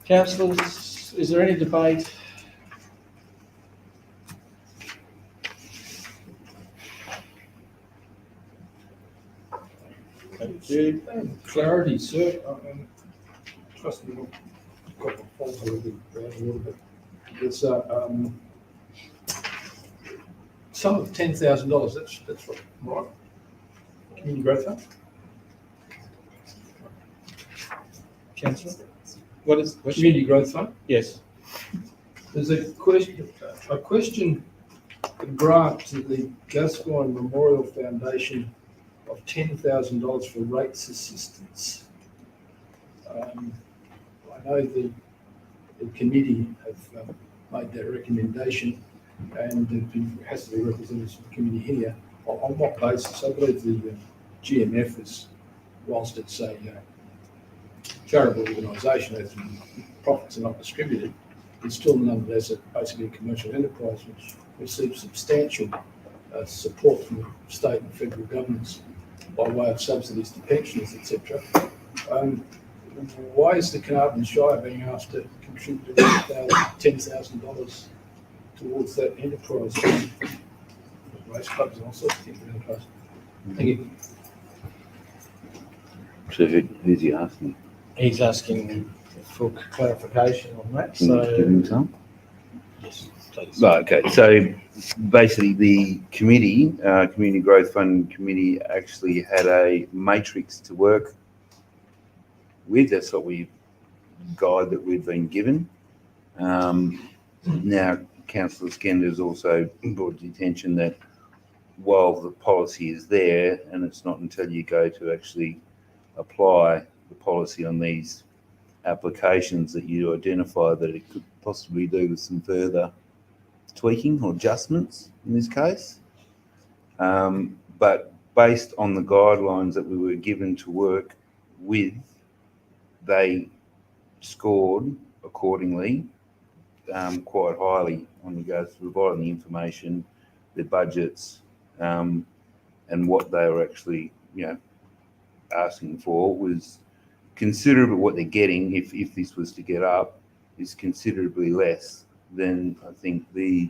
Councillors, is there any debate? Thank you. Clarity, sir. Trust me, I've got the fault a little bit. There's sum of $10,000. That's right. Community Growth Fund. Councillor, what is the question? Community Growth Fund. Yes. There's a question, a grant to the Gascoyne Memorial Foundation of $10,000 for rates assistance. I know the committee have made that recommendation, and it has to be representatives of the committee here. On what basis? I believe the GMF is, whilst it's a charitable organisation, as profits are not distributed, it's still nonetheless basically a commercial enterprise which receives substantial support from the state and federal governments by way of subsidies to pensioners, etc. Why is the Carnarvon Shire being asked to contribute $10,000 towards that enterprise? Race clubs and all sorts of things for enterprise. Thank you. So who's he asking? He's asking for clarification on that. Can you give him some? Yes, please. Right, okay, so basically the committee, Community Growth Fund Committee, actually had a matrix to work with. That's what we guide that we've been given. Now, Councillor Skender has also brought to the attention that while the policy is there, and it's not until you go to actually apply the policy on these applications that you identify that it could possibly do with some further tweaking or adjustments in this case. But based on the guidelines that we were given to work with, they scored accordingly quite highly on regards to providing the information, their budgets, and what they were actually, asking for was considerable. What they're getting, if this was to get up, is considerably less than I think the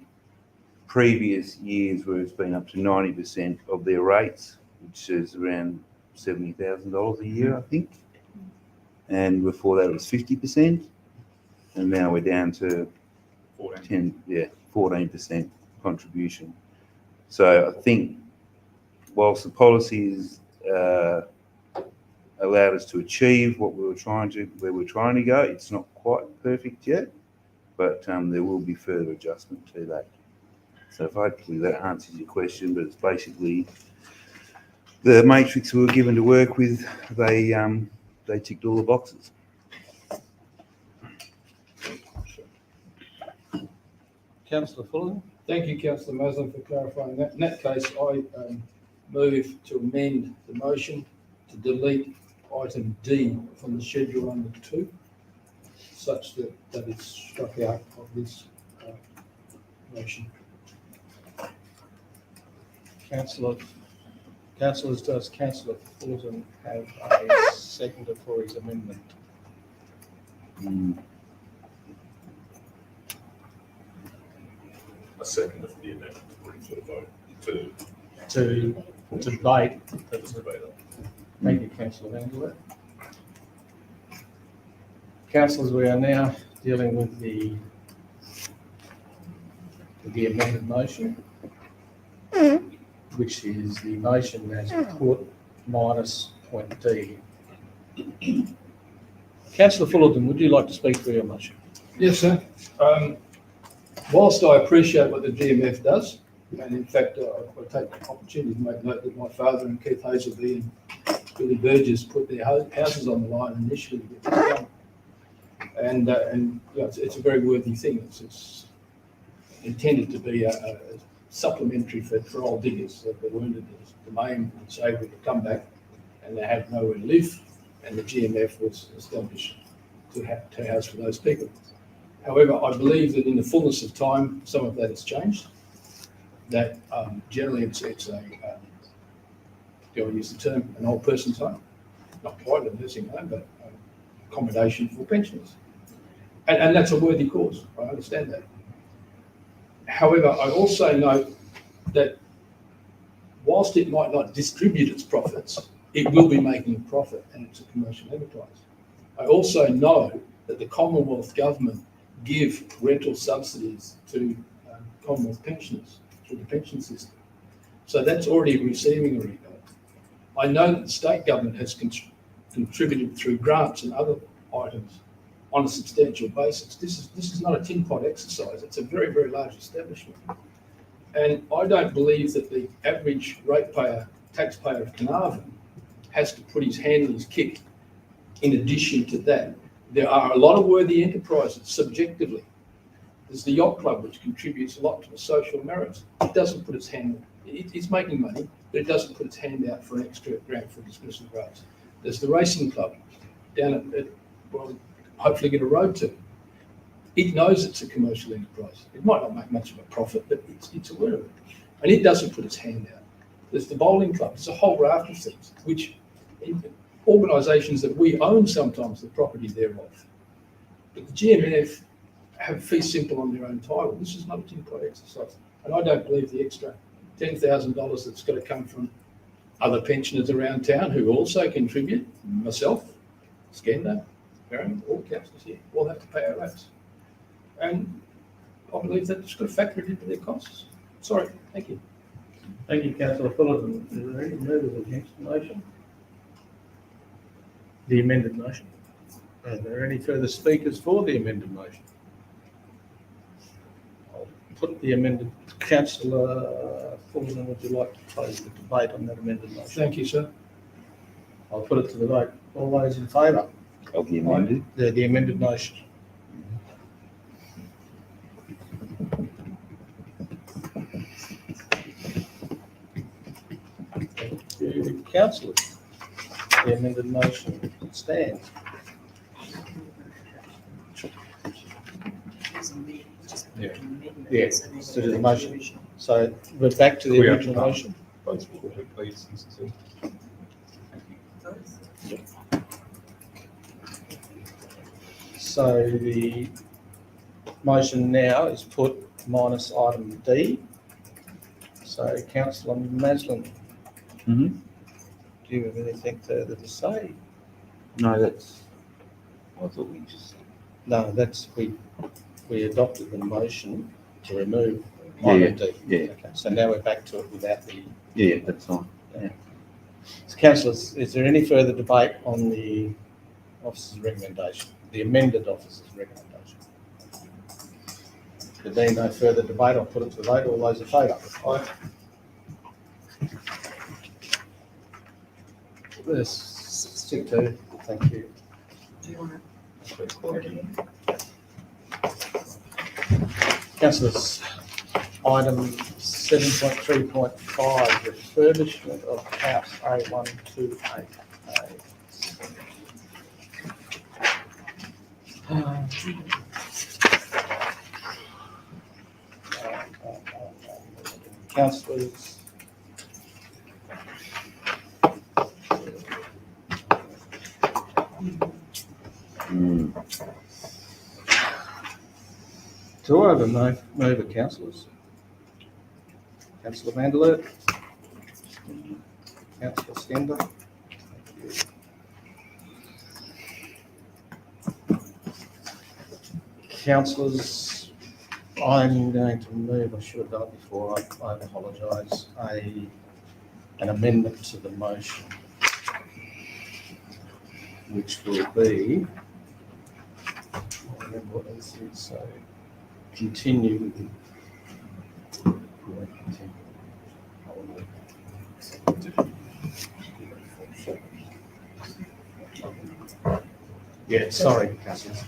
previous years where it's been up to 90% of their rates, which is around $70,000 a year, I think. And before that it was 50%. And now we're down to 14% contribution. So I think whilst the policies allowed us to achieve what we were where we're trying to go, it's not quite perfect yet, but there will be further adjustment to that. So hopefully that answers your question, but it's basically the matrix we were given to work with. They ticked all the boxes. Councillor Fullerton? Thank you, Councillor Muslim, for clarifying that. In that case, I move to amend the motion to delete item D from the schedule under 2, such that it's struck out of this motion. Councillors, does Councillor Fullerton have a seconder for his amendment? A second of the amendment for the vote To debate. to debate on. Thank you, Councillor Vanderwerf. Councillors, we are now dealing with the amended motion, which is the motion as put minus point D. Councillor Fullerton, would you like to speak for your motion? Yes, sir. Whilst I appreciate what the GMF does, and in fact, I take the opportunity to make note that my father and Keith Hazelby and Billy Burgess put their houses on the line initially to get this done. And it's a very worthy thing. It's intended to be a supplementary for old diggers that were wounded as the main and savoury to come back and they had nowhere to live, and the GMF was established to house for those people. However, I believe that in the fullness of time, some of that has changed. That generally it's a, do I use the term, an old person's home? Not quite a nursing home, but accommodation for pensioners. And that's a worthy cause, I understand that. However, I also note that whilst it might not distribute its profits, it will be making a profit and it's a commercial enterprise. I also know that the Commonwealth Government give rental subsidies to Commonwealth pensioners through the pension system. So that's already receiving a rebate. I know that the state government has contributed through grants and other items on a substantial basis. This is not a tin pot exercise. It's a very, very large establishment. And I don't believe that the average taxpayer of Carnarvon has to put his hand in his kit in addition to that. There are a lot of worthy enterprises subjectively. There's the Yacht Club, which contributes a lot to the social merits. It doesn't put its hand, it's making money, but it doesn't put its hand out for an extra grant for dismissal rates. There's the Racing Club down at well, hopefully get a road to. It knows it's a commercial enterprise. It might not make much of a profit, but it's aware of it. And it doesn't put its hand out. There's the Bowling Club. There's a whole raft of things, which organisations that we own sometimes the property thereof. But the GMF have fee simple on their own title. This is not a tin pot exercise. And I don't believe the extra $10,000 that's got to come from other pensioners around town who also contribute, myself, Skender, Merriman, all councillors here, all have to pay our rates. And I believe that's got to factor it into their costs. Sorry, thank you. Thank you, Councillor Fullerton. Is there any movers against the motion? The amended motion? Are there any further speakers for the amended motion? I'll put the amended, councillor Fullerton, would you like to close the debate on that amended motion? Thank you, sir. I'll put it to the vote. All those in favour? Of the amended. The amended motion. Thank you, councillors. The amended motion stands. Yeah, to the motion. So we're back to the We have original to- motion. Votes for it, please. So the motion now is put minus item D. So councillor Maslin, Mm-hmm. do you have anything further to say? No, that's, I thought we just, No, that's, we adopted the motion to remove Yeah, item D. yeah. Okay, so now we're back to it without the, yeah, that's fine. so councillors, is there any further debate on the officer's recommendation, the amended officer's recommendation? There being no further debate, I'll put it to the vote. All those in favour? Aye. Let's stick to, thank you. Do you want to record it again? Councillors, item 7.3.5, refurbishment of house A128A. Councillors. Mm. Do I have a mover, councillors? Councillor Vanderlert? Councillor Skender? Councillors, I'm going to move, I should have done it before, I apologise, an amendment to the motion, which will be, I don't remember what this is, so continue. Yeah, sorry, councillors.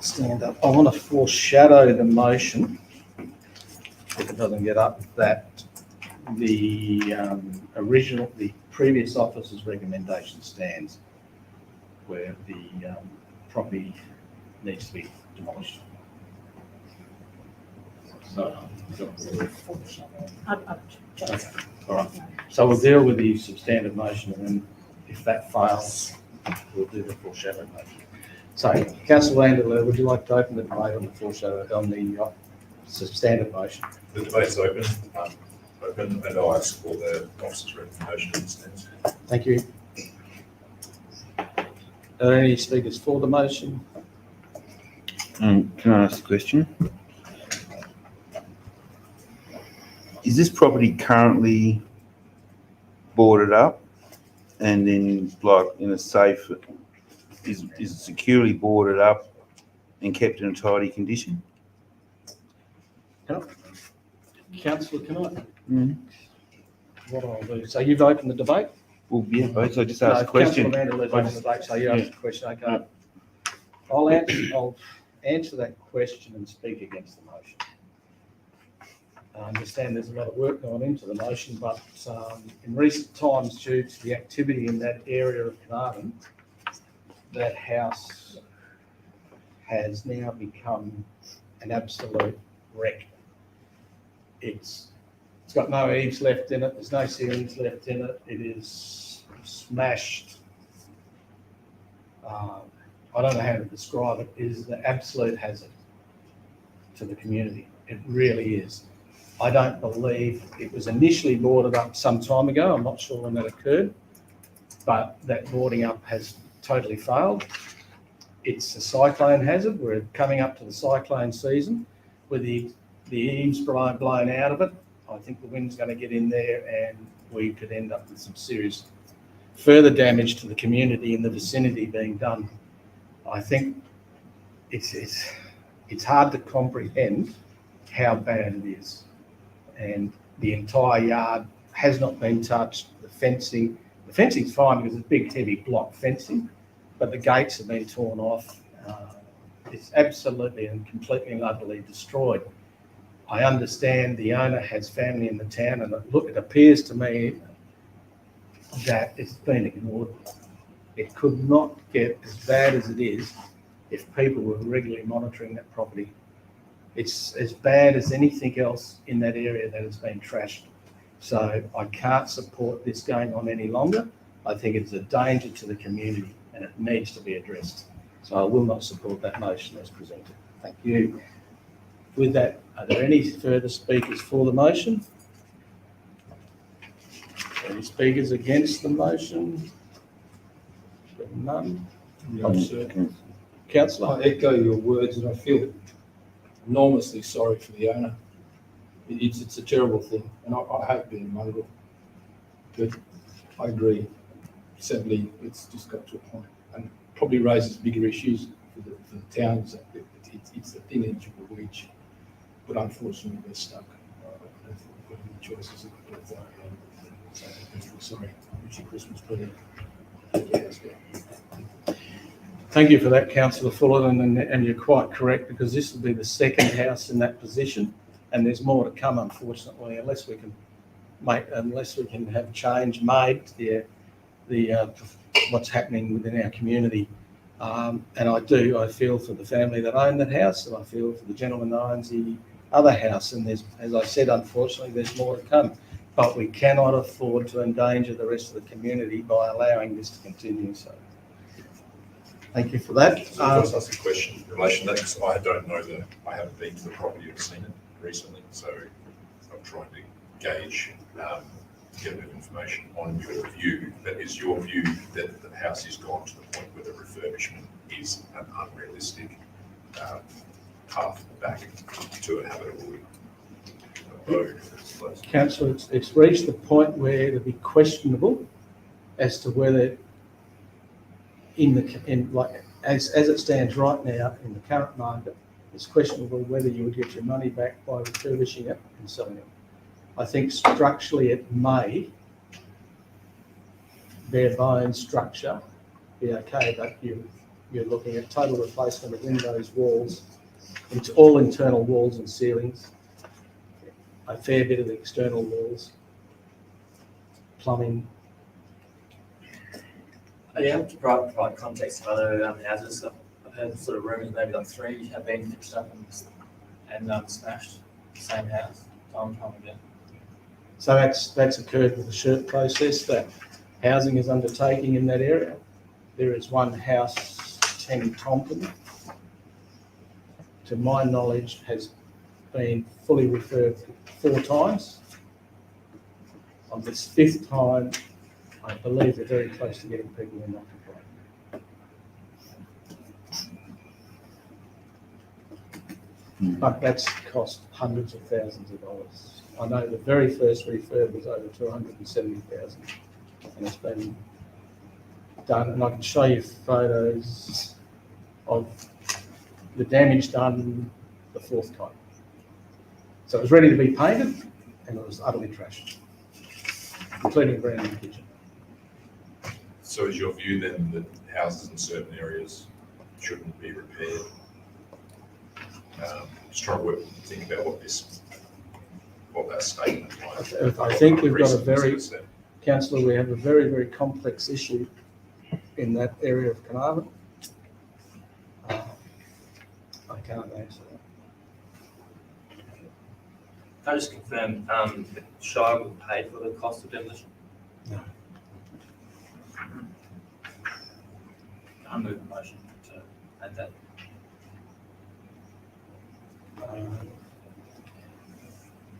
Stand up. I want to foreshadow the motion, if it doesn't get up, that the the previous officer's recommendation stands, where the property needs to be demolished. So, all right. So we'll deal with the substantive motion, and then if that fails, we'll do the foreshadow motion. So, councillor Vanderloo, would you like to open the debate on the foreshadow, on the substantive motion? The debate's open, and I support the officer's recommendation in this sense. Thank you. Are there any speakers for the motion? Can I ask a question? Is this property currently boarded up and then like in a safe, is it securely boarded up and kept in a tidy condition? Councillor, can I? Mm. What I'll do, so you've opened the debate? Well, yeah, both, I just asked a question. Councillor Vanderloo's opened the debate, so you asked a question, okay. I'll answer that question and speak against the motion. I understand there's a lot of work going into the motion, but in recent times, due to the activity in that area of Carnarvon, that house has now become an absolute wreck. It's got no eaves left in it, there's no ceilings left in it, it is smashed. I don't know how to describe it, it is an absolute hazard to the community. It really is. I don't believe it was initially boarded up some time ago. I'm not sure when that occurred, but that boarding up has totally failed. It's a cyclone hazard. We're coming up to the cyclone season with the eaves blown out of it. I think the wind's going to get in there and we could end up with some serious further damage to the community in the vicinity being done. I think it's hard to comprehend how bad it is. And the entire yard has not been touched. The fencing's fine because it's big, heavy block fencing, but the gates have been torn off. It's absolutely and completely and utterly destroyed. I understand the owner has family in the town, and it appears to me that it's been ignored. It could not get as bad as it is if people were regularly monitoring that property. It's as bad as anything else in that area that has been trashed. So I can't support this going on any longer. I think it's a danger to the community and it needs to be addressed. So I will not support that motion as presented. Thank you. With that, are there any further speakers for the motion? Any speakers against the motion? None. No, sir. Councillor? I echo your words and I feel enormously sorry for the owner. It's a terrible thing, and I have been a mongrel, but I agree. Sadly, it's just got to a point, and probably raises bigger issues for the towns. It's a thin edge of a wedge, but unfortunately we're stuck. I don't think we've got any choices. So I feel sorry. I wish you Christmas present. Thank you for that, Councillor Fullerton, and you're quite correct, because this will be the second house in that position, and there's more to come, unfortunately, unless we can have change made to the what's happening within our community. And I feel for the family that own that house, and I feel for the gentleman that owns the other house. And there's, as I said, unfortunately, there's more to come. But we cannot afford to endanger the rest of the community by allowing this to continue. So, thank you for that. So I'll just ask a question in relation to that, because I don't know I haven't been to the property or seen it recently, so I'm trying to gauge, get a bit of information on your view. That is your view that the house has gone to the point where the refurbishment is an unrealistic path back to a habitable abode. Councillor, it's reached the point where it'll be questionable as to whether as it stands right now in the current market, it's questionable whether you would get your money back by refurbishing it and selling it. I think structurally it may, bare bones structure, be okay, but you're looking at total replacement of windows, walls, it's all internal walls and ceilings, a fair bit of the external walls, plumbing. Are you able to provide context of other houses? I've heard sort of rumours maybe like 3 have been fixed up and smashed. Same house, time and time again. So that's occurred with the SHIRT process that housing is undertaking in that area. There is one house, 10 Tompkins, to my knowledge, has been fully refurbed 4 times. On this 5th time, I believe they're very close to getting people in occupied. But that's cost hundreds of thousands of dollars. I know the very first refurb was over $270,000, and it's been done. And I can show you photos of the damage done the 4th time. So it was ready to be painted, and it was utterly trashed, including a brand new kitchen. So is your view then that houses in certain areas shouldn't be repaired? Just trying to think about what that statement might. I think we've got Councillor, we have a very, very complex issue in that area of Carnarvon. I can't answer that. Can I just confirm that Shire will pay for the cost of demolition? No. I move the motion to add that.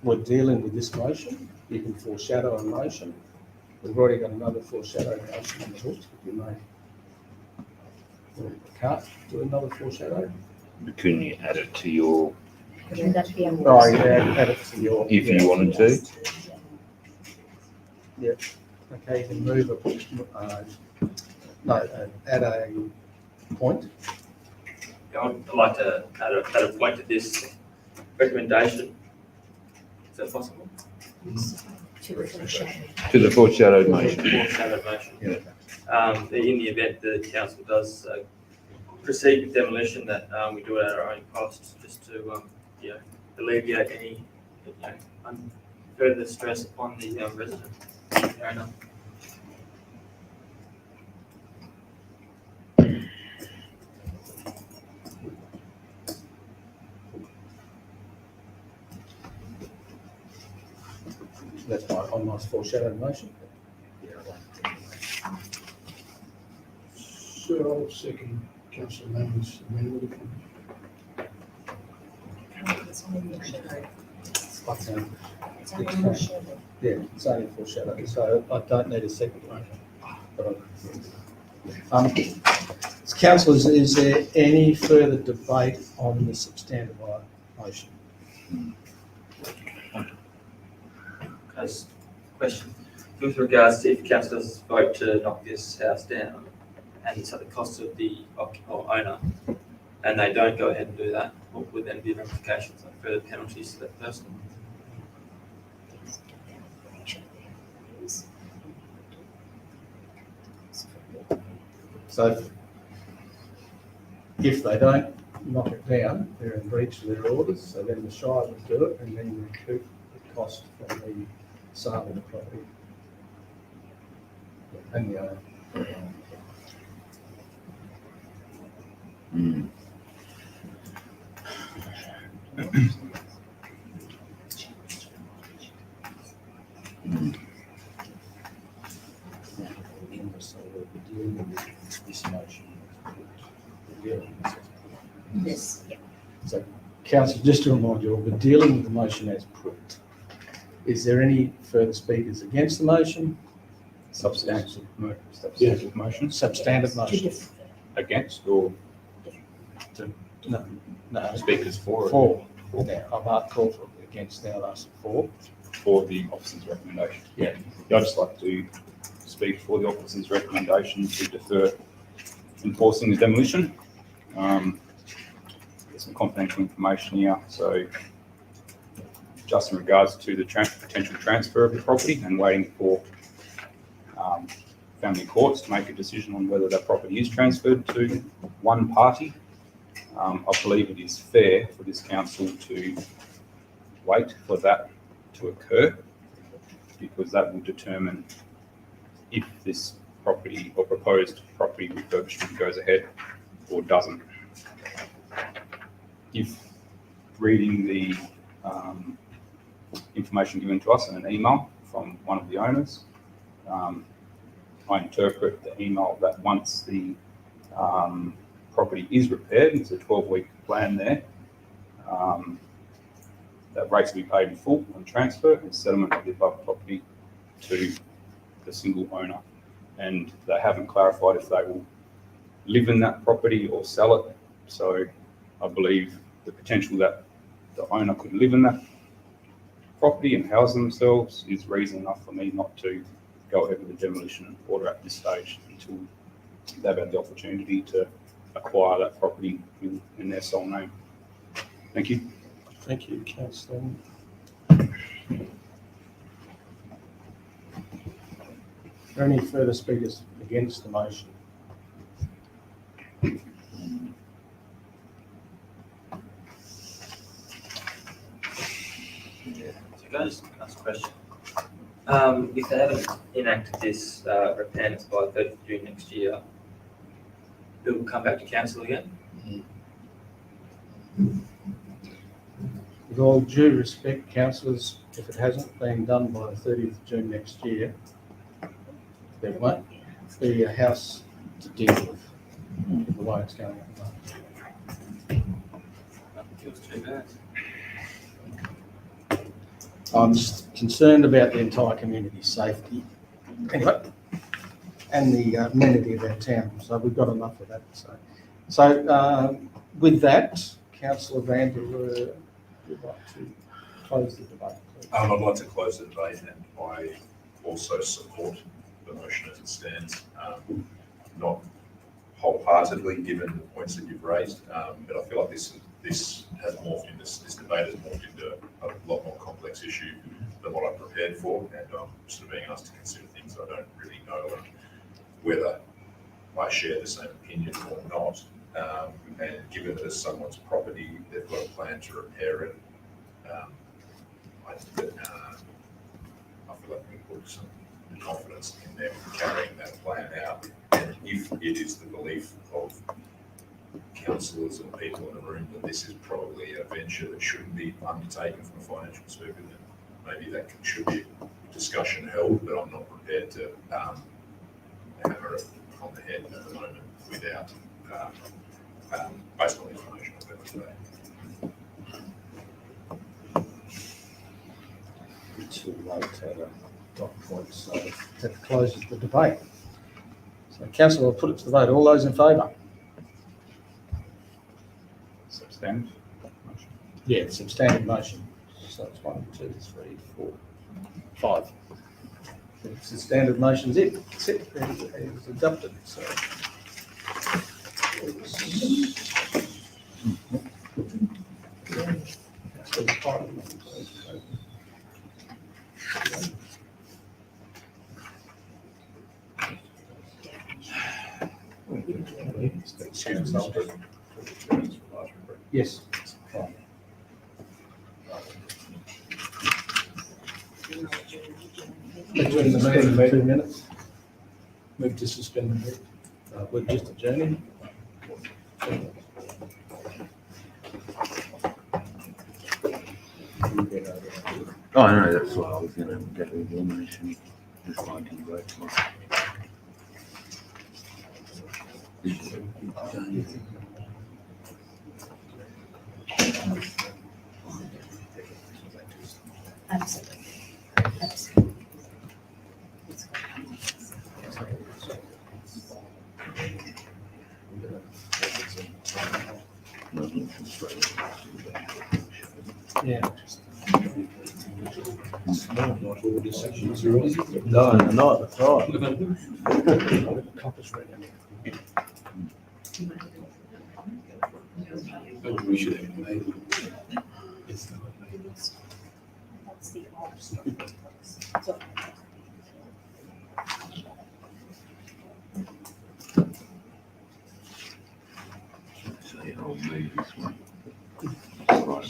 We're dealing with this motion. You can foreshadow a motion. We've already got another foreshadowing motion on the hook. You may. Can't do another foreshadow. But couldn't you add it to your, Would that be a Oh, yeah, add it to your. if you wanted to? Yeah. Okay, you can move add a point. Yeah, I'd like to add a point to this recommendation. Is that possible? To the foreshadow. To the foreshadowed motion. Foreshadowed motion. In the event the council does proceed with demolition, that we do it at our own cost, just to alleviate any further stress upon the resident. Fair enough. That's on my foreshadowed motion. So I'll second councillor Lamb's amendment. It's only a shadow. It's only It's only a shadow. Yeah, it's only foreshadowed, so I don't need a second motion. Councillors, is there any further debate on the substantive motion? As question, with regards to if council does vote to knock this house down and it's at the cost of the owner, and they don't go ahead and do that, what would then be ramifications, like further penalties to that person? So if they don't knock it down, they're in breach of their orders, so then the Shire would do it and then recoup the cost from the sale of the property. And the owner. Yes, yeah. So, council, just to remind you all, we're dealing with the motion as put. Is there any further speakers against the motion? Substantive motion. Substantive To motion. defer. Against or No, no. speakers for it? Four. Now, I've asked call for against now, that's four. For the officer's recommendation. Yeah. I'd just like to speak for the officer's recommendation to defer enforcing the demolition. There's some confidential information here, so just in regards to the potential transfer of the property and waiting for family courts to make a decision on whether that property is transferred to one party. I believe it is fair for this council to wait for that to occur, because that will determine if this property or proposed property refurbishment goes ahead or doesn't. If reading the information given to us in an email from one of the owners, I interpret the email that once the property is repaired, there's a 12-week plan there, that rates will be paid in full on transfer and settlement of the above property to the single owner. And they haven't clarified if they will live in that property or sell it. So I believe the potential that the owner could live in that property and house themselves is reason enough for me not to go ahead with the demolition order at this stage until they've had the opportunity to acquire that property in their sole name. Thank you. Thank you, councillor. Are there any further speakers against the motion? So can I just ask a question? If they haven't enacted this repentance by 30th of June next year, it will come back to council again? With all due respect, councillors, if it hasn't been done by the 30th of June next year, there won't be a house to deal with the way it's going at the moment. Feels too bad. I'm just concerned about the entire community's safety, anyway, and the amenity of our town. So we've got enough of that. So with that, councillor Vanderler would like to close the debate. Please. I'd like to close the debate, and I also support the motion as it stands. Not wholeheartedly, given the points that you've raised, but I feel like this has morphed into, this debate has morphed into a lot more complex issue than what I'm prepared for, and I'm sort of being asked to consider things I don't really know whether I share the same opinion or not. And given that it's someone's property, they've got a plan to repair it, I feel like we can put some confidence in them carrying that plan out. And if it is the belief of councillors and people in the room that this is probably a venture that shouldn't be undertaken from a financial perspective, then maybe that should be a discussion held, but I'm not prepared to hammer it on the head at the moment without, based on the information I've got today. Too late at a dot point, so that closes the debate. So councillor will put it to the vote. All those in favour? Substantive motion. Yeah, substantive motion. So it's 1, 2, 3, 4, 5. It's the standard motion's it. It's it. It's adopted. So. Excuse me, Yes. Adjourn the meeting for 2 minutes. Move to suspend the meeting. We're just adjourning. Oh, no, that's what I was going to get with your motion. Just like you vote for. Absolutely. Absolutely. Yeah. No, no, that's right. We should have made. That's the option. So, So I'll move this one. Right,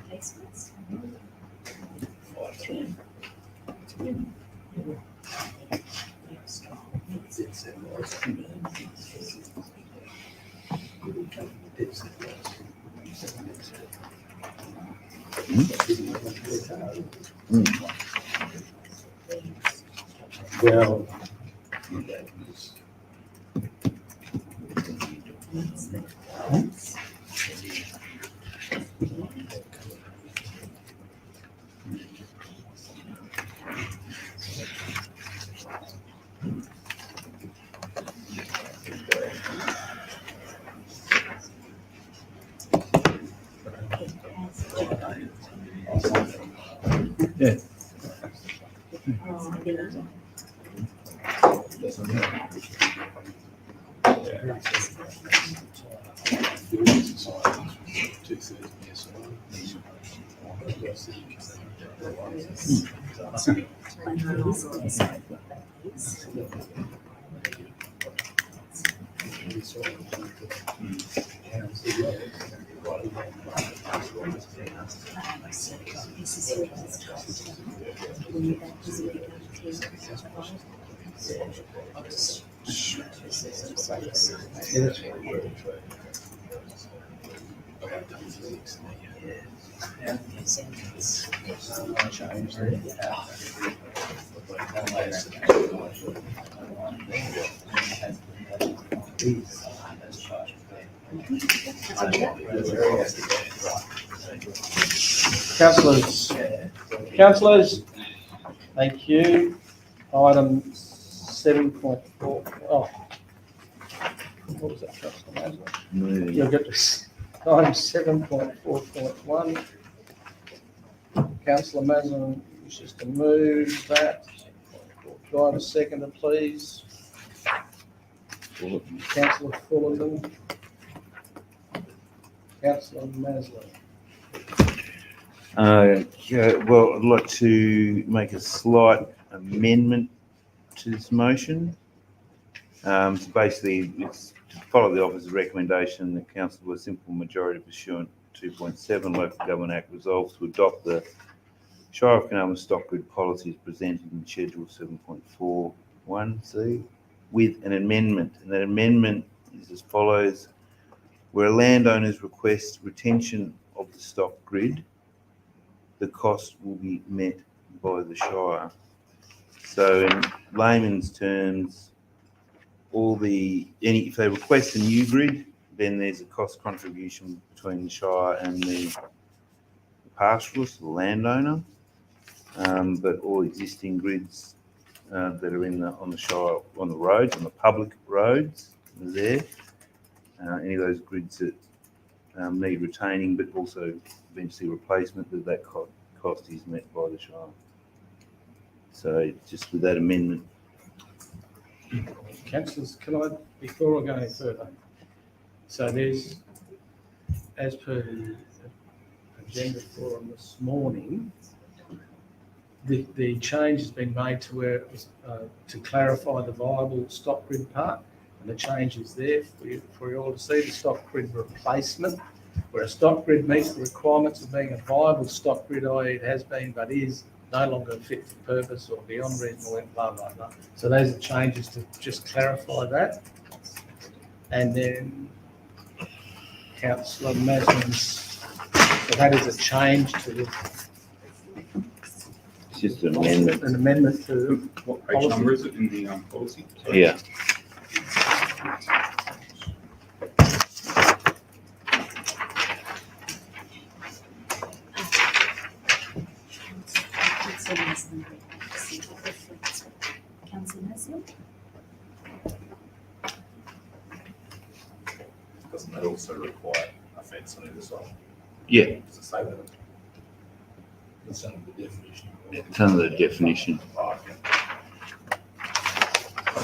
Placements. Well, Yeah. Councillors, thank you. Item 7.4, oh. What was that, Councillor Maslow? Moving. You'll get this. Item 7.4.1. Councillor Maslow wishes to move that. Do I have a seconder, please? Councillor Fullerton. Councillor Maslow. Well, I'd like to make a slight amendment to this motion. So basically, it's to follow the officer's recommendation that council with a simple majority pursuant to 2.7 Local Government Act resolves to adopt the Shire of Carnarvon stock grid policies presented in Schedule 7.41C with an amendment. And that amendment is as follows: where landowners request retention of the stock grid, the cost will be met by the Shire. So in layman's terms, if they request a new grid, then there's a cost contribution between the Shire and the pastoralist, the landowner. But all existing grids that are on the Shire, on the roads, on the public roads, are there. Any of those grids that need retaining, but also eventually replacement, that cost is met by the Shire. So just with that amendment. Councillors, can I, before I go any further, so there's, as per the agenda forum this morning, the change has been made to where it was, to clarify the viable stock grid part, and the change is there for you all to see, the stock grid replacement, where a stock grid meets the requirements of being a viable stock grid, i.e. it has been but is no longer fit for purpose or beyond reasonable, blah, blah, blah. So those are changes to just clarify that. And then Councillor Maslin's, so that is a change to the. It's just an amendment. An amendment to. What page number is it in the policy? Sorry. Yeah. Councillor Maslin? Doesn't that also require a fence on either side? Yeah, Does it say that? That's under the definition. it's under the definition. Oh, okay.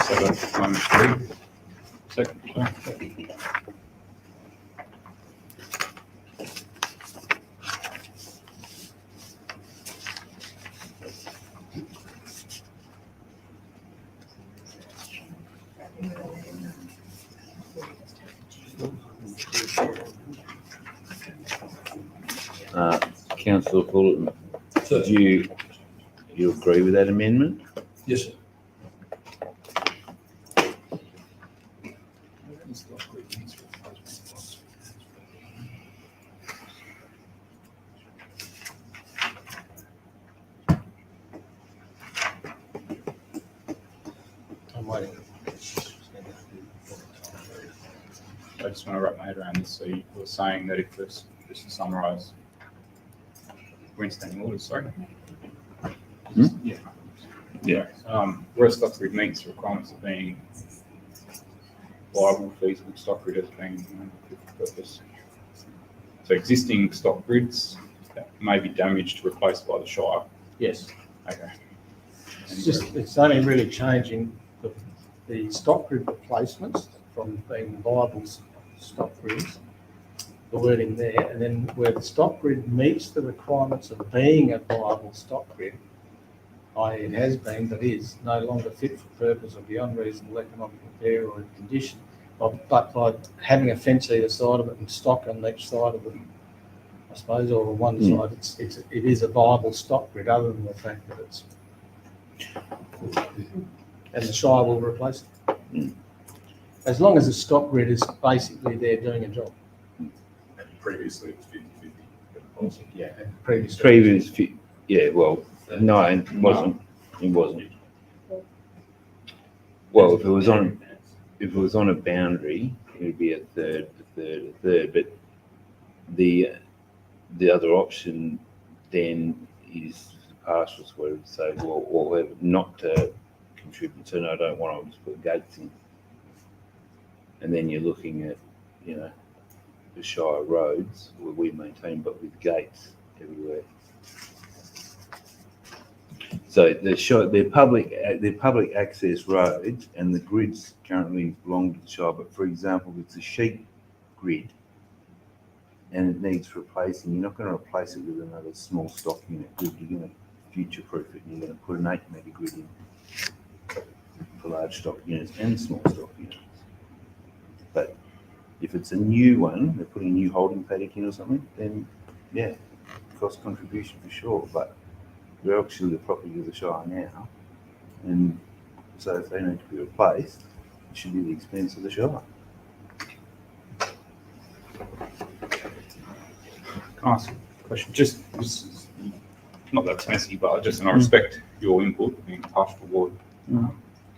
So that's moment 3. Second, sorry. Councillor Fullerton, So, do you agree with that amendment? yes, sir. I'm waiting. I just want to wrap my head around this. So you were saying that if this, just to summarise, we're in standing orders, sorry. Yeah. Yeah. Where a stock grid meets the requirements of being viable, feasible stock grid as being fit for purpose. So existing stock grids that may be damaged to replace by the Shire. Yes. Okay. It's only really changing the stock grid replacements from being viable stock grids, the wording there, and then where the stock grid meets the requirements of being a viable stock grid, i.e. it has been but is no longer fit for purpose or beyond reasonable economic repair or condition, But by having a fence either side of it and stock on each side of it, I suppose, or on one side, it is a viable stock grid, other than the fact that it's, and the Shire will replace it. As long as the stock grid is basically there doing a job. And previously it was 50/50. Yeah. Previously. Yeah, well, no, it wasn't. It wasn't. Well, if it was on a boundary, it would be a third. But the other option then is the pastoralists would say, well, or not to contribute. So no, I don't want to just put gates in. And then you're looking at, the Shire roads where we maintain, but with gates everywhere. So they're public access roads, and the grids currently belong to the Shire. But for example, it's a sheep grid, and it needs replacing. You're not going to replace it with another small stock unit grid. You're going to future-proof it, and you're going to put an 8-metre grid in for large stock units and small stock units. But if it's a new one, they're putting a new holding paddock in or something, then yeah, cost contribution for sure. But they're actually the property of the Shire now, and so if they need to be replaced, it should be the expense of the Shire. Can I ask a question? This is not that it's messy, but I respect your input, being pastoral ward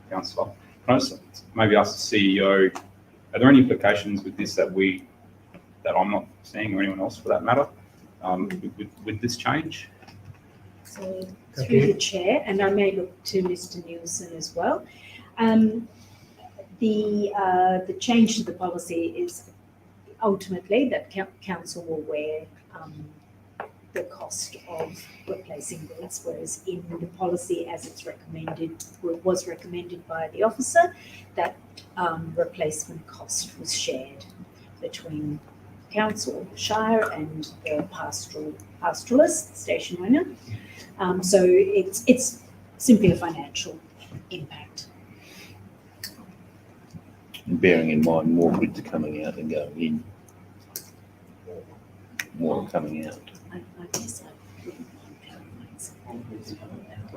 councillor. Can I just maybe ask the CEO, are there any implications with this that I'm not seeing, or anyone else for that matter, with this change? So through the chair, and I may look to Mr. Nielsen as well. The change to the policy is ultimately that council will wear the cost of replacing beds, whereas in the policy as it's was recommended by the officer, that replacement cost was shared between council, Shire, and the pastoralist, station owner. So it's simply a financial impact. Bearing in mind more grids are coming out and going in. More coming out. I guess I wouldn't want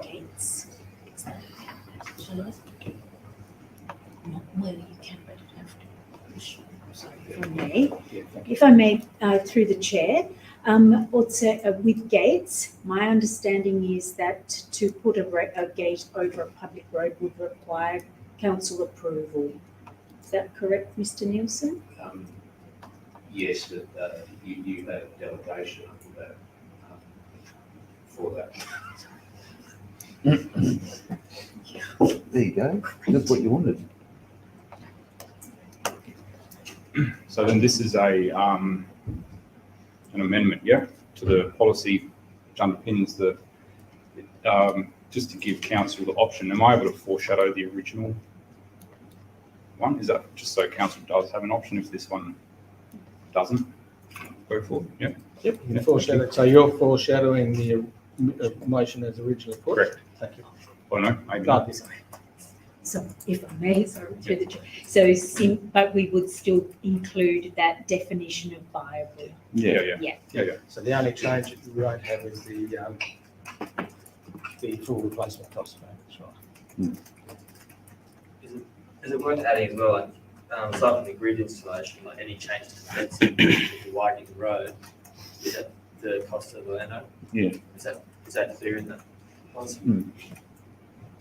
gates. Not where you can, but you have to push. Sorry, if I may, through the chair, also with gates, my understanding is that to put a gate over a public road would require council approval. Is that correct, Mr. Nielsen? Yes, but you have delegation for that. There you go. That's what you wanted. So then this is an amendment, yeah, to the policy which underpins the, just to give council the option. Am I able to foreshadow the original one? Is that just so council does have an option if this one doesn't go forward? Yeah. Yep. You can foreshadow. So you're foreshadowing the motion as originally put? Correct. Thank you. Or no, maybe Can't not. be. So if I may, sorry, through the chair. So but we would still include that definition of viable. Yeah. So the only change that you won't have is the full replacement cost. That's right. Is it worth adding as well, like, aside from the grid installation, like any change to the fencing, widening the road, is that the cost of the landowner? Yeah. Is that clear in the policy?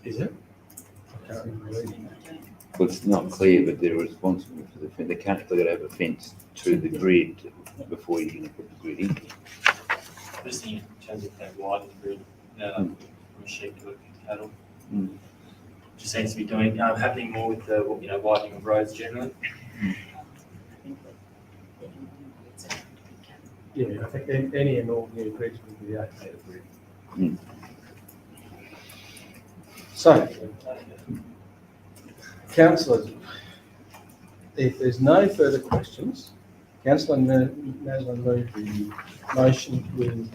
Is it? Well, it's not clear, but they're responsible for the fence. They've got to have a fence to the grid before you can put the grid in. I'm just thinking in terms of that widen the grid, like from a sheep to a cattle. Just seems to be happening more with the widening of roads generally. Yeah, I think any and all new grids will be 8-metre grid. So, councillors, if there's no further questions, Councillor Naslin moved the motion with.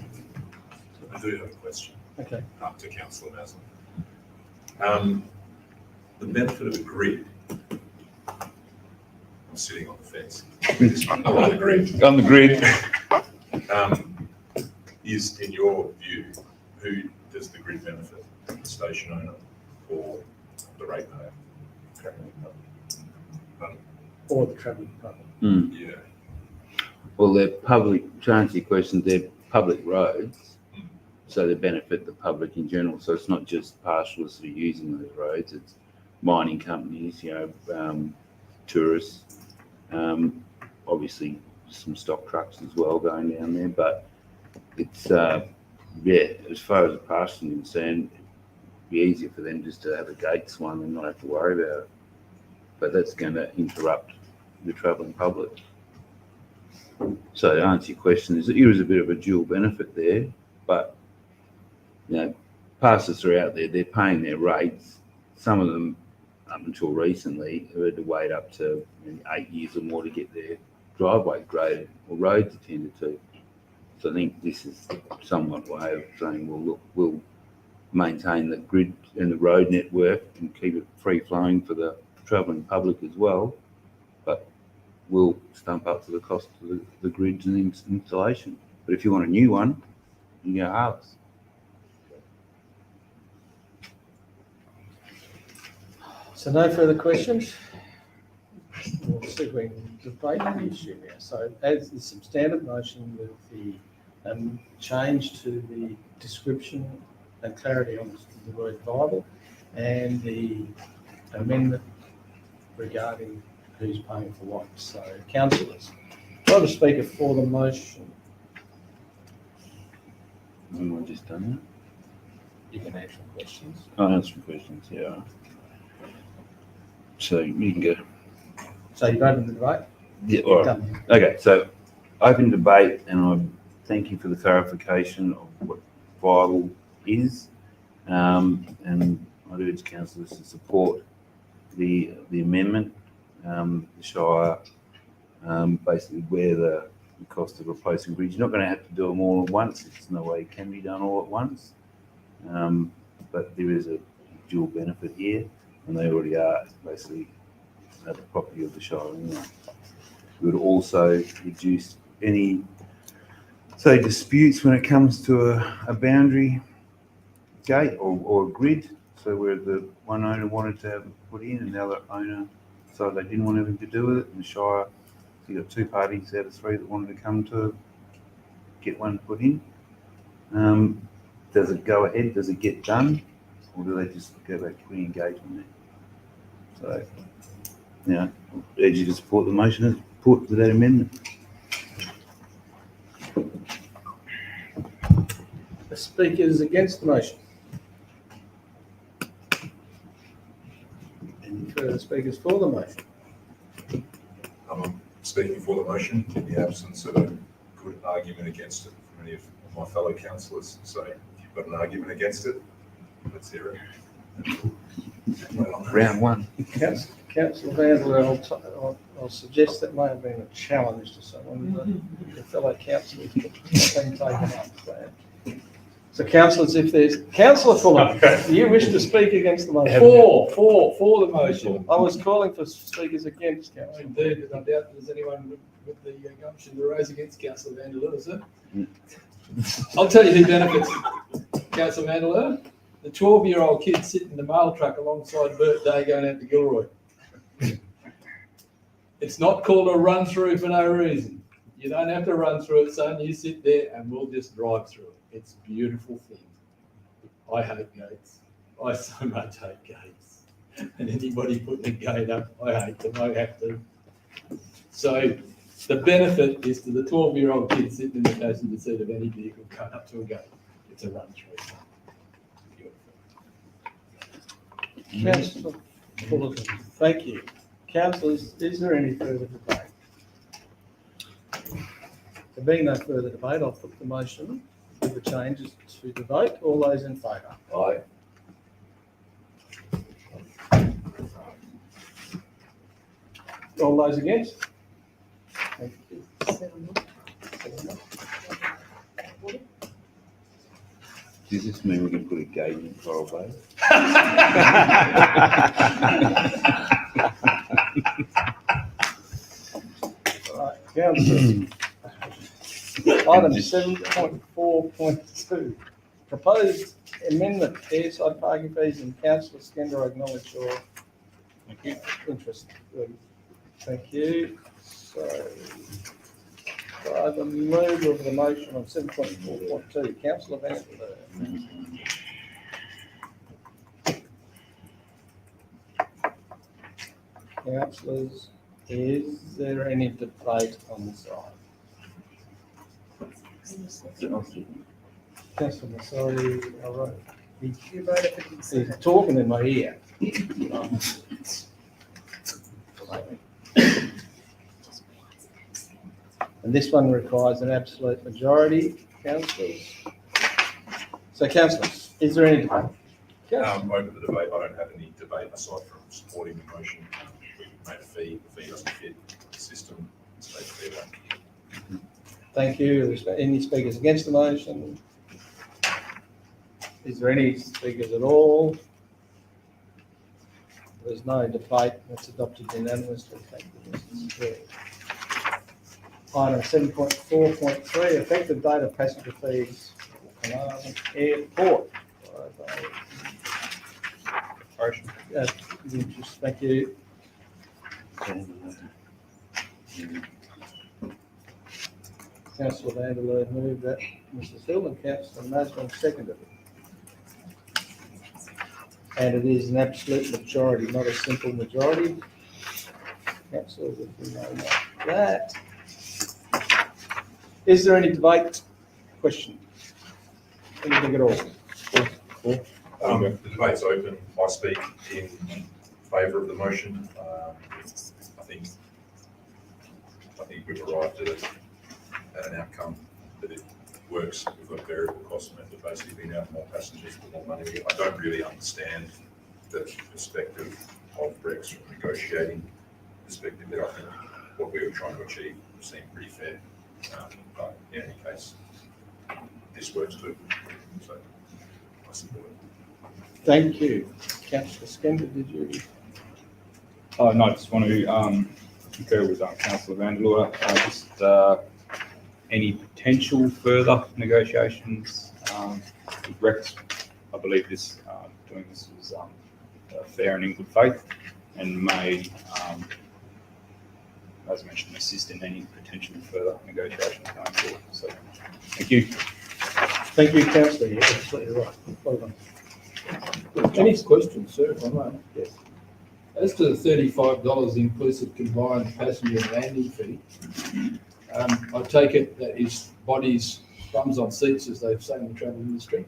I do have a question. Okay. To Councillor Naslin. The benefit of a grid sitting on the fence. On the grid. Is, in your view, who does the grid benefit? The station owner or the ratepayer? Or the travelling public. Yeah. Well, they're public, to answer your question, they're public roads, so they benefit the public in general. So it's not just pastoralists who are using those roads, it's mining companies, tourists, obviously some stock trucks as well going down there. But it's, as far as the pastoral is concerned, it'd be easier for them just to have a gate swung and not have to worry about it. But that's going to interrupt the travelling public. So to answer your question, there is a bit of a dual benefit there, but pastors are out there, they're paying their rates. Some of them, up until recently, have had to wait up to 8 years or more to get their driveway graded or roads attended to. So I think this is somewhat a way of saying, well, look, we'll maintain the grid and the road network and keep it free flowing for the travelling public as well, but we'll stump up to the cost of the grids and the installation. But if you want a new one, you go Harvest. So no further questions? We'll see if we can debate the issue now. So as the substantive motion with the change to the description and clarity on the word viable, and the amendment regarding who's paying for what. So councillors, do I have a speaker for the motion? Haven't I just done You can answer questions. that? I'll answer some questions, yeah. So you can go. So you've opened the debate? Yeah, all right. Done. Okay, so open debate, and I thank you for the clarification of what viable is. And I'd urge councillors to support the amendment. The Shire, basically where the cost of replacing grids, you're not going to have to do them all at once. There's no way it can be done all at once. But there is a dual benefit here, and they already are basically the property of the Shire anyway. It would also reduce any, say, disputes when it comes to a boundary gate or a grid. So where the one owner wanted to have it put in and the other owner decided they didn't want anything to do with it. In the Shire, so you got two parties out of three that wanted to come to get one put in. Does it go ahead? Does it get done? Or do they just go back to re-engage on that? So, I urge you to support the motion as put with that amendment. The speaker is against the motion. Any further speakers for the motion? I'm speaking for the motion in the absence of a good argument against it from any of my fellow councillors. So if you've got an argument against it, let's hear it. Round one. Councillor Vandler, I'll suggest that may have been a challenge to someone, but the fellow councillors have been taken up. So councillors, if there's, Councillor Fuller, do you wish to speak against the motion? For the motion. I was calling for speakers against, Councillor. Indeed, but I doubt there's anyone with the gumption to raise against Councillor Vanderloo, is there? I'll tell you who benefits Councillor Vanderloo. The 12-year-old kid sitting in the mail truck alongside Bert Day going out to Gilroy. It's not called a run through for no reason. You don't have to run through it, son. You sit there and we'll just drive through it. It's a beautiful thing. I hate gates. I so much hate gates. And anybody putting a gate up, I hate them. I have to. So the benefit is to the 12-year-old kid sitting in the passenger seat of any vehicle going up to a gate. It's a run through. Councillor Fullerton, thank you. Councillors, is there any further debate? There being no further debate, I'll put the motion with the changes to the vote. All those in favour? Aye. All those against? Thank you. Does this mean we can put a gate in Coral Bay? Councillors. Item 7.4.2, proposed amendment, airside parking fees, and councillor Skender, I acknowledge your interest. Thank you. So, by the move of the motion on 7.4.2, councillor Van der Leyen. Councillors, is there any debate on this item? Councillor Massari, all right. He's talking in my ear. And this one requires an absolute majority, councillors. So councillors, is there any debate? Over the debate, I don't have any debate aside from supporting the motion. We've made a fee, the fee doesn't fit the system, it's made a fair one. Thank you. Is there any speakers against the motion? Is there any speakers at all? There's no debate. That's adopted unanimously. Thank you, Mr. Chair. Item 7.4.3, effective date of passenger fees for Carnarvon Airport. Thank you. Councillor Van der Leyen moved that. Mr. Hill and Councillor Masman seconded it. And it is an absolute majority, not a simple majority. Councillors, if you know that. Is there any debate? Question? Anything at all? The debate's open. I speak in favour of the motion. I think we've arrived at an outcome that it works. We've got variable cost method, basically being out more passengers for more money. I don't really understand the perspective of Rex from a negotiating perspective there. I think what we were trying to achieve seemed pretty fair. But in any case, this works too. So I support it. Thank you. Councillor Skender, did you? No, I just want to concur with Councillor Van der Leyen. Just any potential further negotiations with Rex. I believe doing this was fair and in good faith, and may, as mentioned, assist in any potential further negotiations going forward. So, thank you. Thank you, Councillor. You're absolutely right. Well done. Any questions, sir, if I may? Yes. As to the $35 inclusive combined passenger and landing fee, I take it that is bodies, bums on seats, as they say in the travel industry.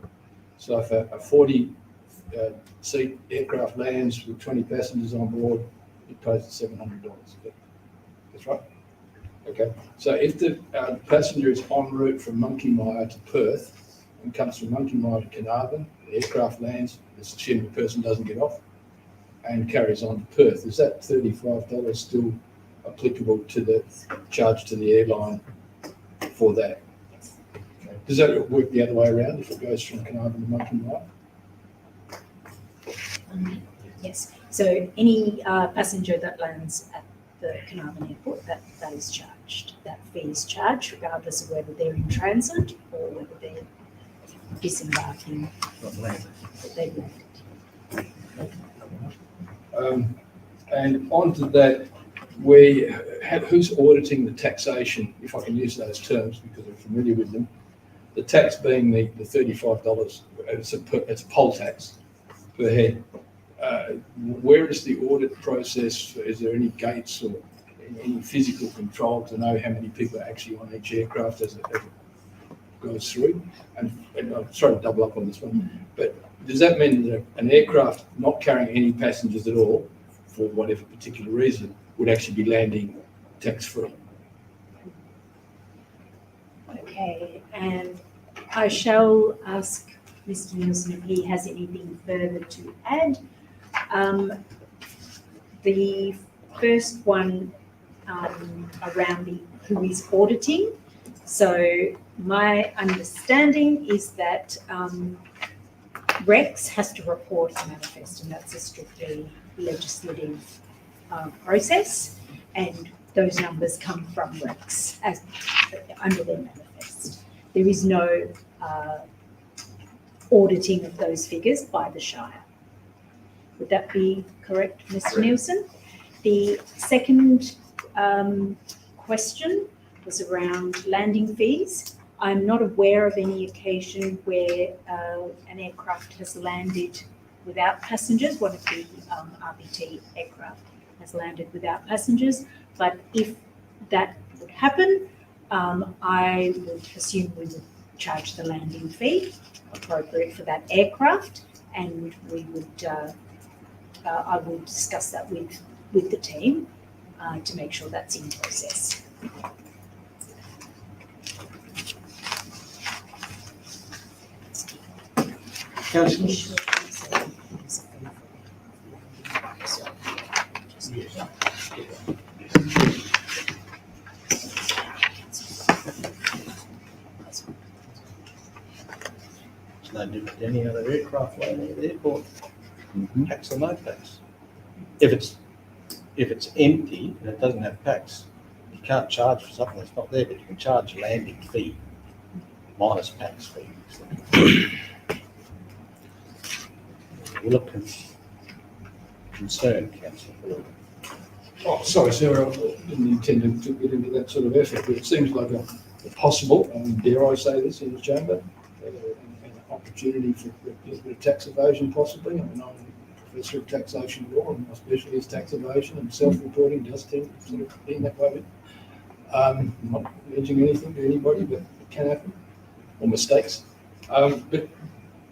So if a 40-seat aircraft lands with 20 passengers on board, it pays the $700. That's right? Okay. So if the passenger is en route from Monkey Mire to Perth and comes from Monkey Mire to Carnarvon, the aircraft lands, let's assume the person doesn't get off, and carries on to Perth, is that $35 still applicable to the charge to the airline for that? Okay. Does that work the other way around if it goes from Carnarvon to Monkey Mire? Yes, so any passenger that lands at the Carnarvon Airport, that is charged. That fee is charged regardless of whether they're in transit or whether they're disembarking. That they've landed. And onto that, who's auditing the taxation, if I can use those terms because I'm familiar with them? The tax being the $35, it's a poll tax per head. Where is the audit process? Is there any gates or any physical control to know how many people are actually on each aircraft as it goes through? And I'm sorry to double up on this one, but does that mean that an aircraft not carrying any passengers at all, for whatever particular reason, would actually be landing tax-free? Okay, and I shall ask Mr. Nielsen if he has anything further to add. The first one around who is auditing. So my understanding is that Rex has to report a manifest, and that's a strictly legislative process. And those numbers come from Rex as under their manifest. There is no auditing of those figures by the Shire. Would that be correct, Mr. Nielsen? The second question was around landing fees. I'm not aware of any occasion where an aircraft has landed without passengers. One of the RBT aircraft has landed without passengers. But if that would happen, I would assume we would charge the landing fee appropriate for that aircraft, and we would I will discuss that with the team to make sure that's in process. Councillors? It's no different than any other aircraft landing at the airport. Packs or no packs. If it's empty and it doesn't have packs, you can't charge for something that's not there, but you can charge a landing fee minus packs fee. You look concerned, Councillor. Oh, sorry, sir, I didn't intend to get into that sort of effort, but it seems like a possible, and dare I say this in the chamber, an opportunity for a little bit of tax evasion possibly. I mean, I'm a professor of taxation law, and my specialty is tax evasion, and self-reporting does tend to sort of be in that way. I'm not alleging anything to anybody, but it can happen, or mistakes. But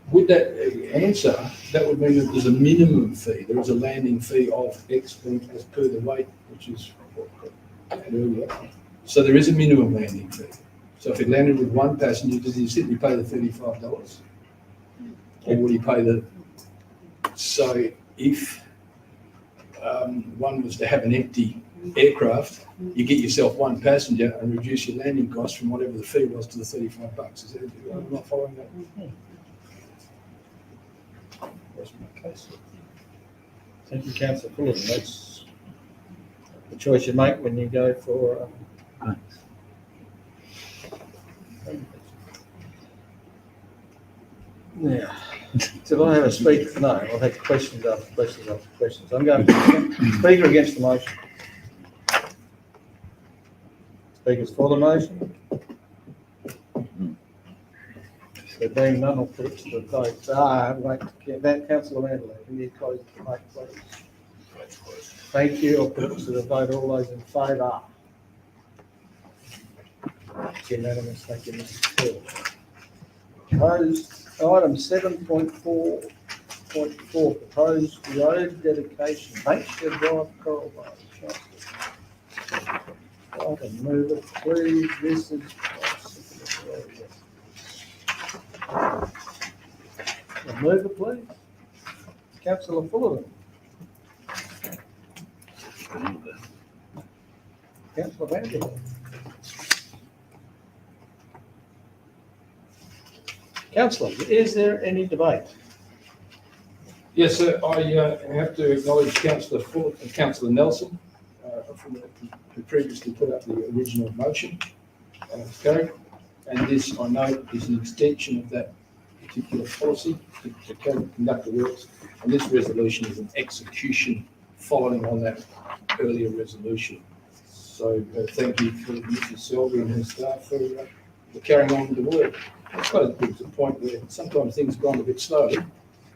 with that answer, that would mean that there's a minimum fee. There is a landing fee of X point as per the weight, which is what I had earlier. So there is a minimum landing fee. So if it landed with one passenger, does he simply pay the $35? Or would he pay the... So if one was to have an empty aircraft, you get yourself one passenger and reduce your landing cost from whatever the fee was to the $35. Is that, I'm not following that? That's my case. Thank you, Councillor Fullerton. That's the choice you make when you go for. Yeah. So I have a speaker. No, I've had questions after questions after questions. I'm going to speaker against the motion. Speakers for the motion. There being none, I'll put it to the vote. Wait, that Councillor Mandela, can you close the debate, please? Thank you. I'll put it to the vote. All those in favour? It's unanimous. Thank you, Mr. Chair. Proposed item 7.4.4, proposed road dedication, Batesford Drive, Coral Bay. Item move it, please. This is. Move it, please. Councillor Fullerton. Councillor Vanderbilt. Councillor, is there any debate? Yes, sir. I have to acknowledge Councillor Nelson, who previously put up the original motion. Okay. And this, I know, is an extension of that particular policy to conduct the works. And this resolution is an execution following on that earlier resolution. So thank you for Mrs. Selby and her staff for carrying on with the work. It's got to the point where sometimes things grind a bit slowly,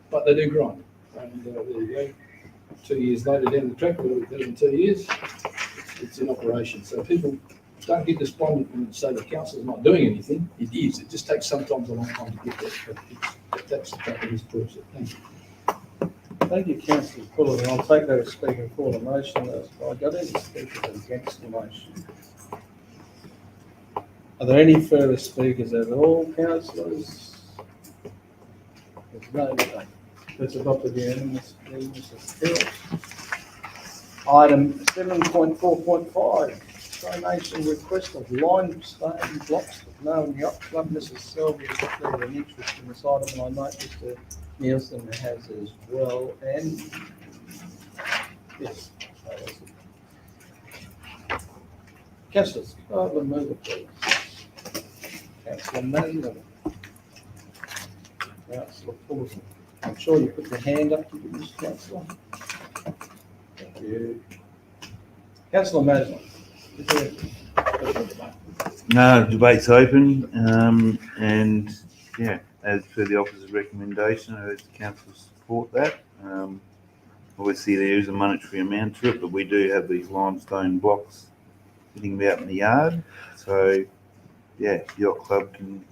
but they do grind. And there you go. 2 years later down the track, or less than 2 years, it's in operation. So people don't get despondent and say the council's not doing anything. It is. It just takes sometimes a long time to get there. But that's the fact of this process. Thank you. Thank you, Councillor Fullerton. I'll take that as speaking for the motion. I got any speakers against the motion. Are there any further speakers at all, councillors? There's no debate. That's adopted unanimously. Item 7.4.5, donation request of limestone blocks of Known Yacht Club. Mrs. Selby has declared an interest in this item, and I note Mr. Nielsen has as well. And yes, Councillors, the mover, please. Councillor Mason. Councillor Fullerton. I'm sure you put your hand up to do this, Councillor. Thank you. Councillor Mason. Is there No, debate's open, and yeah, as per the officer's recommendation, I urge the council to support that. Obviously, there is a monetary amount to it, but we do have these limestone blocks sitting about in the yard. So, yeah, the yacht club can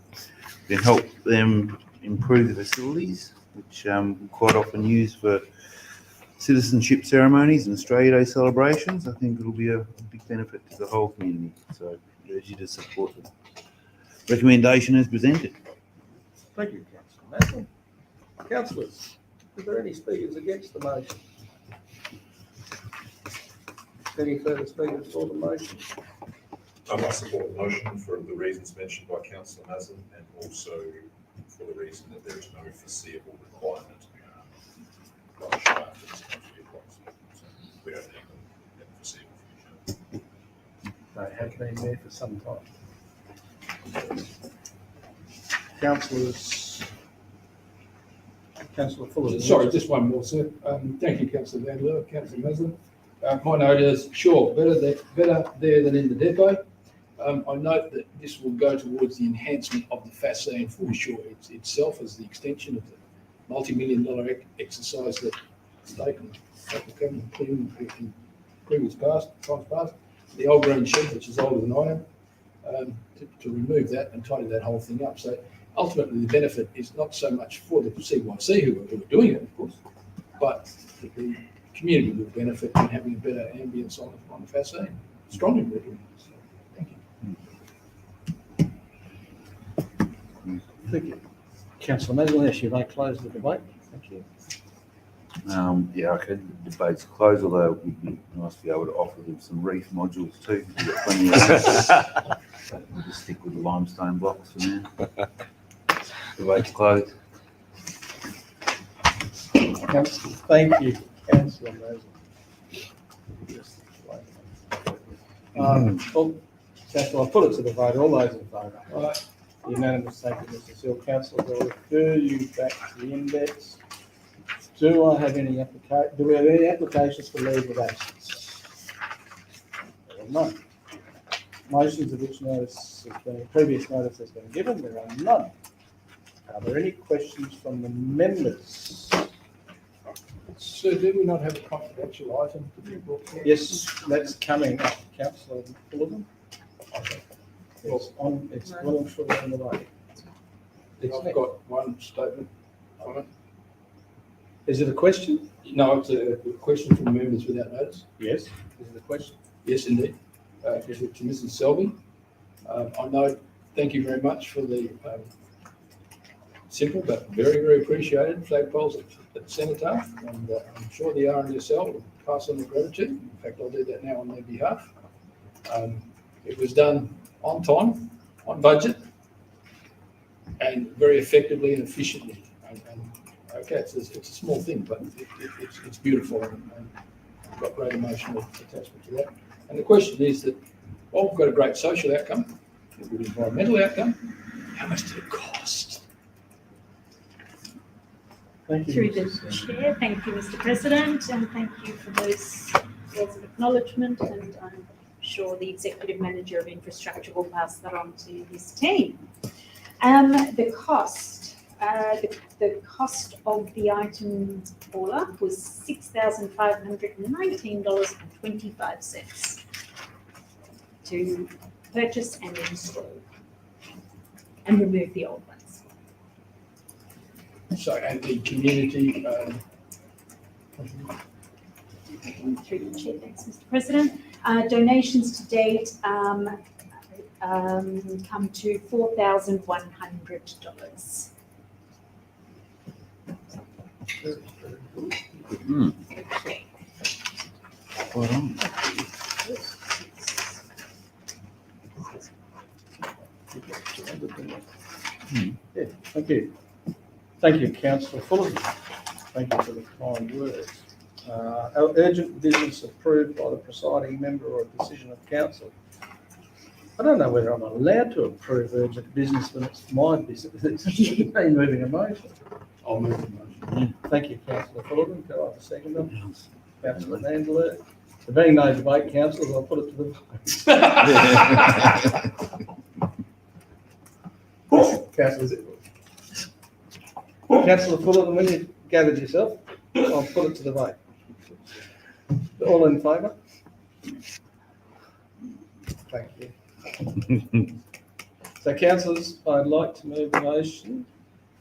help them improve the facilities, which we quite often use for citizenship ceremonies and Australia Day celebrations. I think it'll be a big benefit to the whole community. So, I urge you to support the recommendation as presented. Thank you, Councillor Mason. Councillors, are there any speakers against the motion? Any further speakers for the motion? I support the motion for the reasons mentioned by councillor Mason, and also for the reason that there is no foreseeable requirement by the staff in this country. So we don't need them in the foreseeable future. They have been there for some time. Councillors. Councillor Fuller. Sorry, just one more, sir. Thank you, councillor Vanderloo, councillor Mason. My note is, sure, better there than in the depot. I note that this will go towards the enhancement of the Fassane foreshore itself as the extension of the multi-million-dollar exercise that state and local government in previous times past, the old green shed, which is older than I am, to remove that and tidy that whole thing up. So ultimately, the benefit is not so much for the CYC who are doing it, of course, but the community will benefit in having a better ambience on the Fassane. Strongly recommend. So, thank you. Thank you. Councillor Mason, yes, you may close the debate. Thank you. Yeah, okay, the debate's closed, although it would be nice to be able to offer them some reef modules too. We've got plenty of those. We'll just stick with the limestone blocks for now. Debate's closed. Thank you, Councillor Mason. Councillor, I'll put it to the vote. All those in favour? Right. Unanimous. Thank you, Mr. Seal. Councillor, I'll refer you back to the index. Do we have any applications for leave of absence? None. Motions of which previous notice has been given, there are none. Are there any questions from the members? So do we not have a confidential item to be brought forward? Yes, that's coming up, Councillor Fullerton. It's well and truly on the way. I've got one statement on it. Is it a question? No, it's a question from members without notice. Yes. Is it a question? Yes, indeed. To Mrs. Selby. I know, thank you very much for the simple but very, very appreciated flagpoles at Cenotaph, and I'm sure the RNSL will pass on the gratitude. In fact, I'll do that now on their behalf. It was done on time, on budget, and very effectively and efficiently. Okay, it's a small thing, but it's beautiful, and I've got great emotional attachment to that. And the question is that, well, we've got a great social outcome, a good environmental outcome. How much did it cost? Thank you. Through the chair, thank you, Mr. President, and thank you for those words of acknowledgement, and I'm sure the Executive Manager of Infrastructure will pass that on to his team. The cost of the item all up was $6,519.25 to purchase and install and remove the old ones. So, and the community, Through the chair, thanks, Mr. President. Donations to date come to $4,100. Well done. Yeah, thank you. Thank you, Councillor Fuller. Thank you for the kind words. Our urgent business approved by the presiding member or a decision of council. I don't know whether I'm allowed to approve urgent business when it's my business. It's me moving a motion. I'll move the motion. Thank you, councillor Fullerton. Can I have a second? Councillor Mandela. There being no debate, councillors, I'll put it to the vote. Councillor Fullerton, when you've gathered yourself, I'll put it to the vote. All in favour? Thank you. So councillors, I'd like to move a motion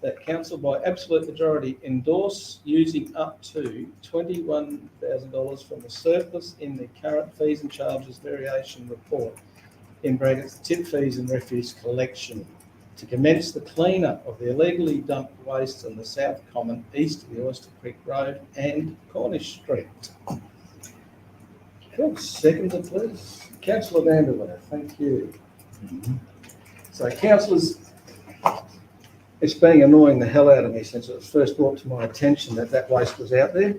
that council by absolute majority endorse using up to $21,000 from the surplus in the current fees and charges variation report, in brackets, tip fees and refuse collection, to commence the clean-up of the illegally dumped waste on the South Common, east of the Oyster Creek Road and Cornish Street. Cool, seconder please. Councillor Vanderweer, thank you. So councillors, it's been annoying the hell out of me since it was first brought to my attention that that waste was out there.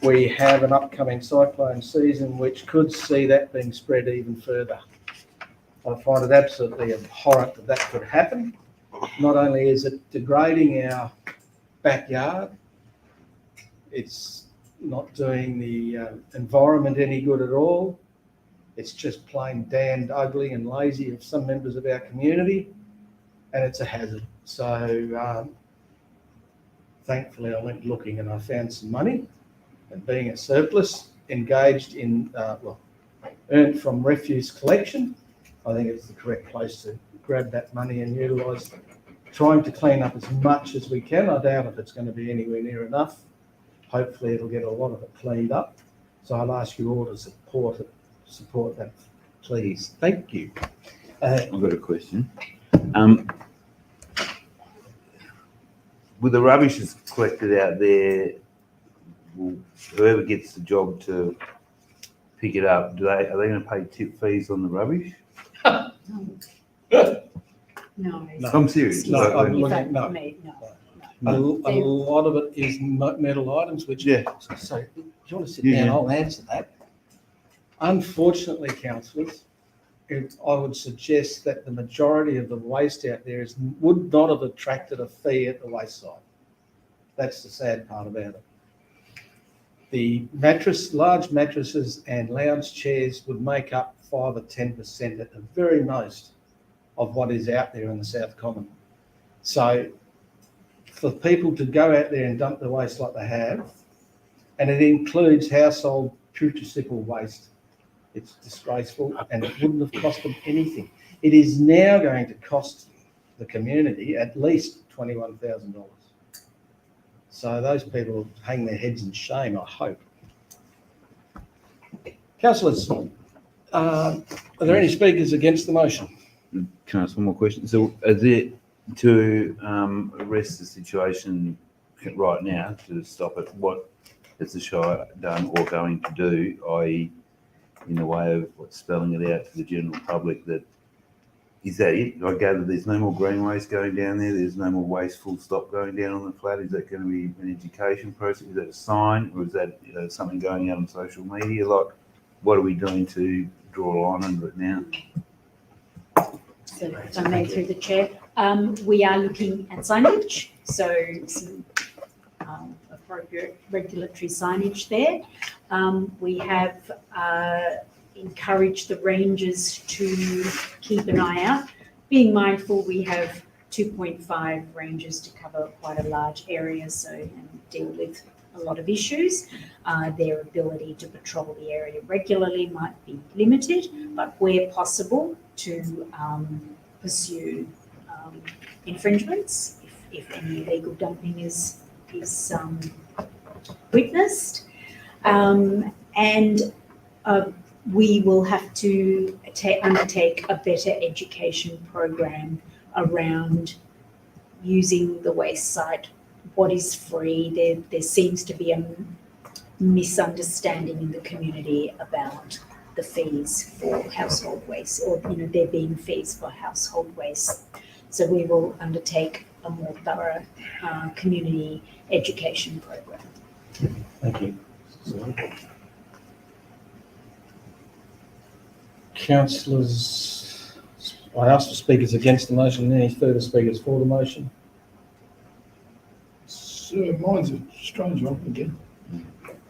We have an upcoming cyclone season which could see that being spread even further. I find it absolutely abhorrent that that could happen. Not only is it degrading our backyard, it's not doing the environment any good at all. It's just plain damned ugly and lazy of some members of our community, and it's a hazard. So thankfully I went looking and I found some money, and being a surplus engaged in, earned from refuse collection, I think it's the correct place to grab that money and utilise trying to clean up as much as we can. I doubt if it's going to be anywhere near enough. Hopefully it'll get a lot of it cleaned up. So I'll ask you all to support that, please. Thank you. I've got a question. With the rubbish that's collected out there, will whoever gets the job to pick it up, are they going to pay tip fees on the rubbish? No. I'm serious. No, Like, I'm looking, no. A lot of it is metal items, which, so if you want to sit down, I'll answer that. Unfortunately, councillors, I would suggest that the majority of the waste out there would not have attracted a fee at the waste site. That's the sad part about it. The large mattresses and lounge chairs would make up 5 or 10% at the very most of what is out there in the South Common. So for people to go out there and dump the waste like they have, and it includes household putrescible waste, it's disgraceful, and it wouldn't have cost them anything. It is now going to cost the community at least $21,000. So those people will hang their heads in shame, I hope. Councillors, are there any speakers against the motion? Can I ask one more question? So is it to arrest the situation right now, to stop it, what has the Shire done or going to do, i.e. in the way of spelling it out to the general public, that is that it? I gather there's no more green waste going down there, there's no more waste full stop going down on the flat. Is that going to be an education process? Is that a sign, or is that something going out on social media? Like, what are we doing to draw a line under it now? So if I may, through the chair, we are looking at signage, so some appropriate regulatory signage there. We have encouraged the rangers to keep an eye out, being mindful we have 2.5 rangers to cover quite a large area, so and deal with a lot of issues. Their ability to patrol the area regularly might be limited, but where possible to pursue infringements if any illegal dumping is witnessed. We will have to undertake a better education program around using the waste site, what is free. There seems to be a misunderstanding in the community about the fees for household waste, or there being fees for household waste. So we will undertake a more thorough community education program. Thank you. Councillors, I asked for speakers against the motion. Any further speakers for the motion? So mine's a strange one again.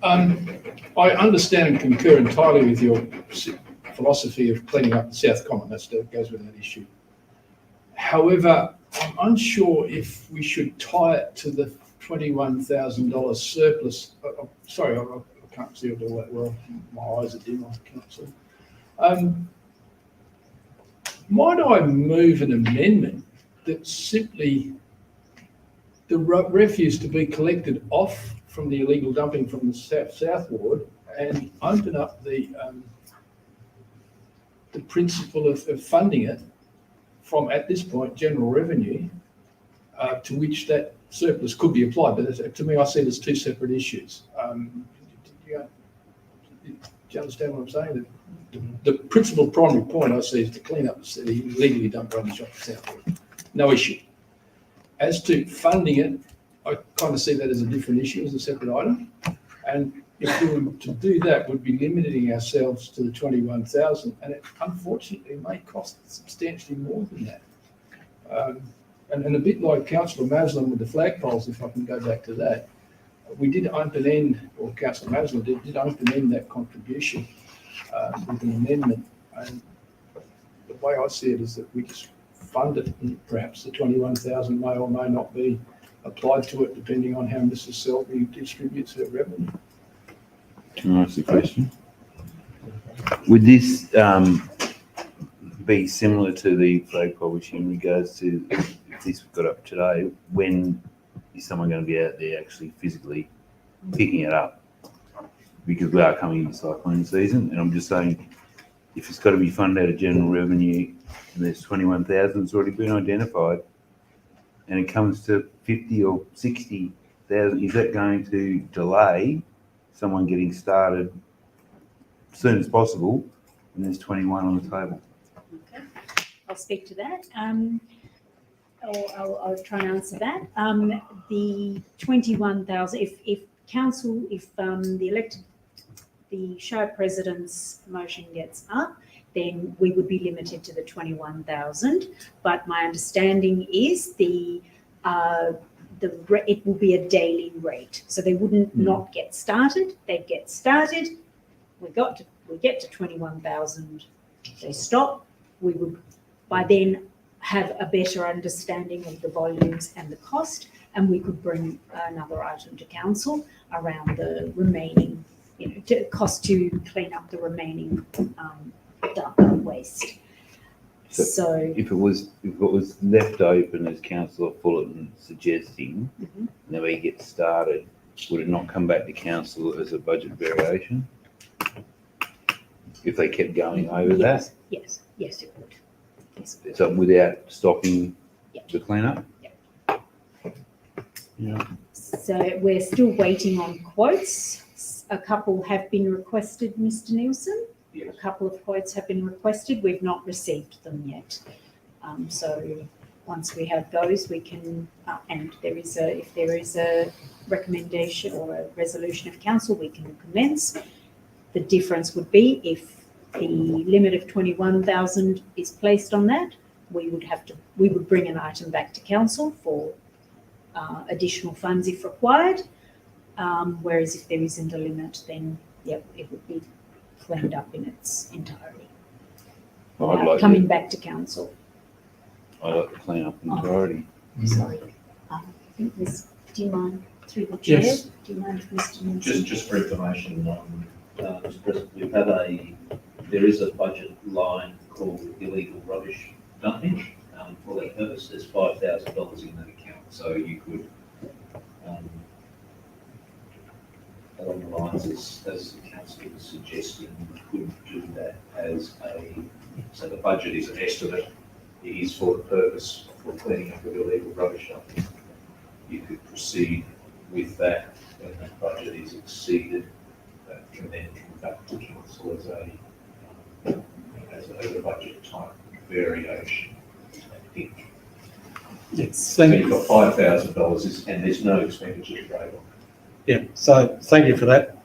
I understand and concur entirely with your philosophy of cleaning up the South Common. That goes with that issue. However, I'm unsure if we should tie it to the $21,000 surplus. Sorry, I can't see it all that well. My eyes are dim. I can't see. Might I move an amendment that simply the refuse to be collected off from the illegal dumping from the South Ward and open up the principle of funding it from, at this point, general revenue, to which that surplus could be applied. But to me, I see it as two separate issues. Do you understand what I'm saying? The principal primary point I see is to clean up the illegally dumped rubbish off the South Ward. No issue. As to funding it, I kind of see that as a different issue, as a separate item. And if we were to do that, we'd be limiting ourselves to the 21,000, and it unfortunately may cost substantially more than that. And a bit like Councillor Maslam with the flagpoles, if I can go back to that, we did open-end, or Councillor Maslam did open-end that contribution with an amendment. And the way I see it is that we just fund it, and perhaps the 21,000 may or may not be applied to it, depending on how Mrs. Selby distributes her revenue. Can I ask a question? Would this be similar to the flagpole issue in regards to, if this got up today, when is someone going to be out there actually physically picking it up? Because we are coming into cyclone season, and I'm just saying, if it's got to be funded out of general revenue, and there's 21,000 that's already been identified, and it comes to 50 or 60,000, is that going to delay someone getting started as soon as possible when there's 21 on the table? Okay, I'll speak to that. I'll try and answer that. The 21,000, if council, if the show president's motion gets up, then we would be limited to the 21,000. But my understanding is it will be a daily rate, so they wouldn't not get started. They'd get started. We get to 21,000. They stop. We would by then have a better understanding of the volumes and the cost, and we could bring another item to council around the remaining, cost to clean up the remaining waste. So if it was left open as Councillor Fullerton suggesting, and then we get started, would it not come back to council as a budget variation? If they kept going over that? Yes, it would. Yes, it would. So without stopping the cleanup? Yeah. So we're still waiting on quotes. A couple have been requested, Mr. Nielsen. Yes. A couple of quotes have been requested. We've not received them yet. So once we have those, we can, and if there is a recommendation or a resolution of council, we can commence. The difference would be if the limit of 21,000 is placed on that, we would bring an item back to council for additional funds if required. Whereas if there isn't a limit, then it would be cleaned up in its entirety. Coming back to council. I'd like to clean up entirety. Sorry. I think do you mind through the chair? Yes. Do you mind if Mr. Nielsen? Just for information, Mr. President, there is a budget line called illegal rubbish dumping. For that purpose, there's $5,000 in that account. So you could, along the lines as the council was suggesting, you could do that as so the budget is an estimate. It is for the purpose for cleaning up of illegal rubbish dumping. You could proceed with that when that budget is exceeded. That can then come back to council as a over budget type variation. I think. Yes. So you've got $5,000 and there's no expenditure trade on. Yeah, so thank you for that.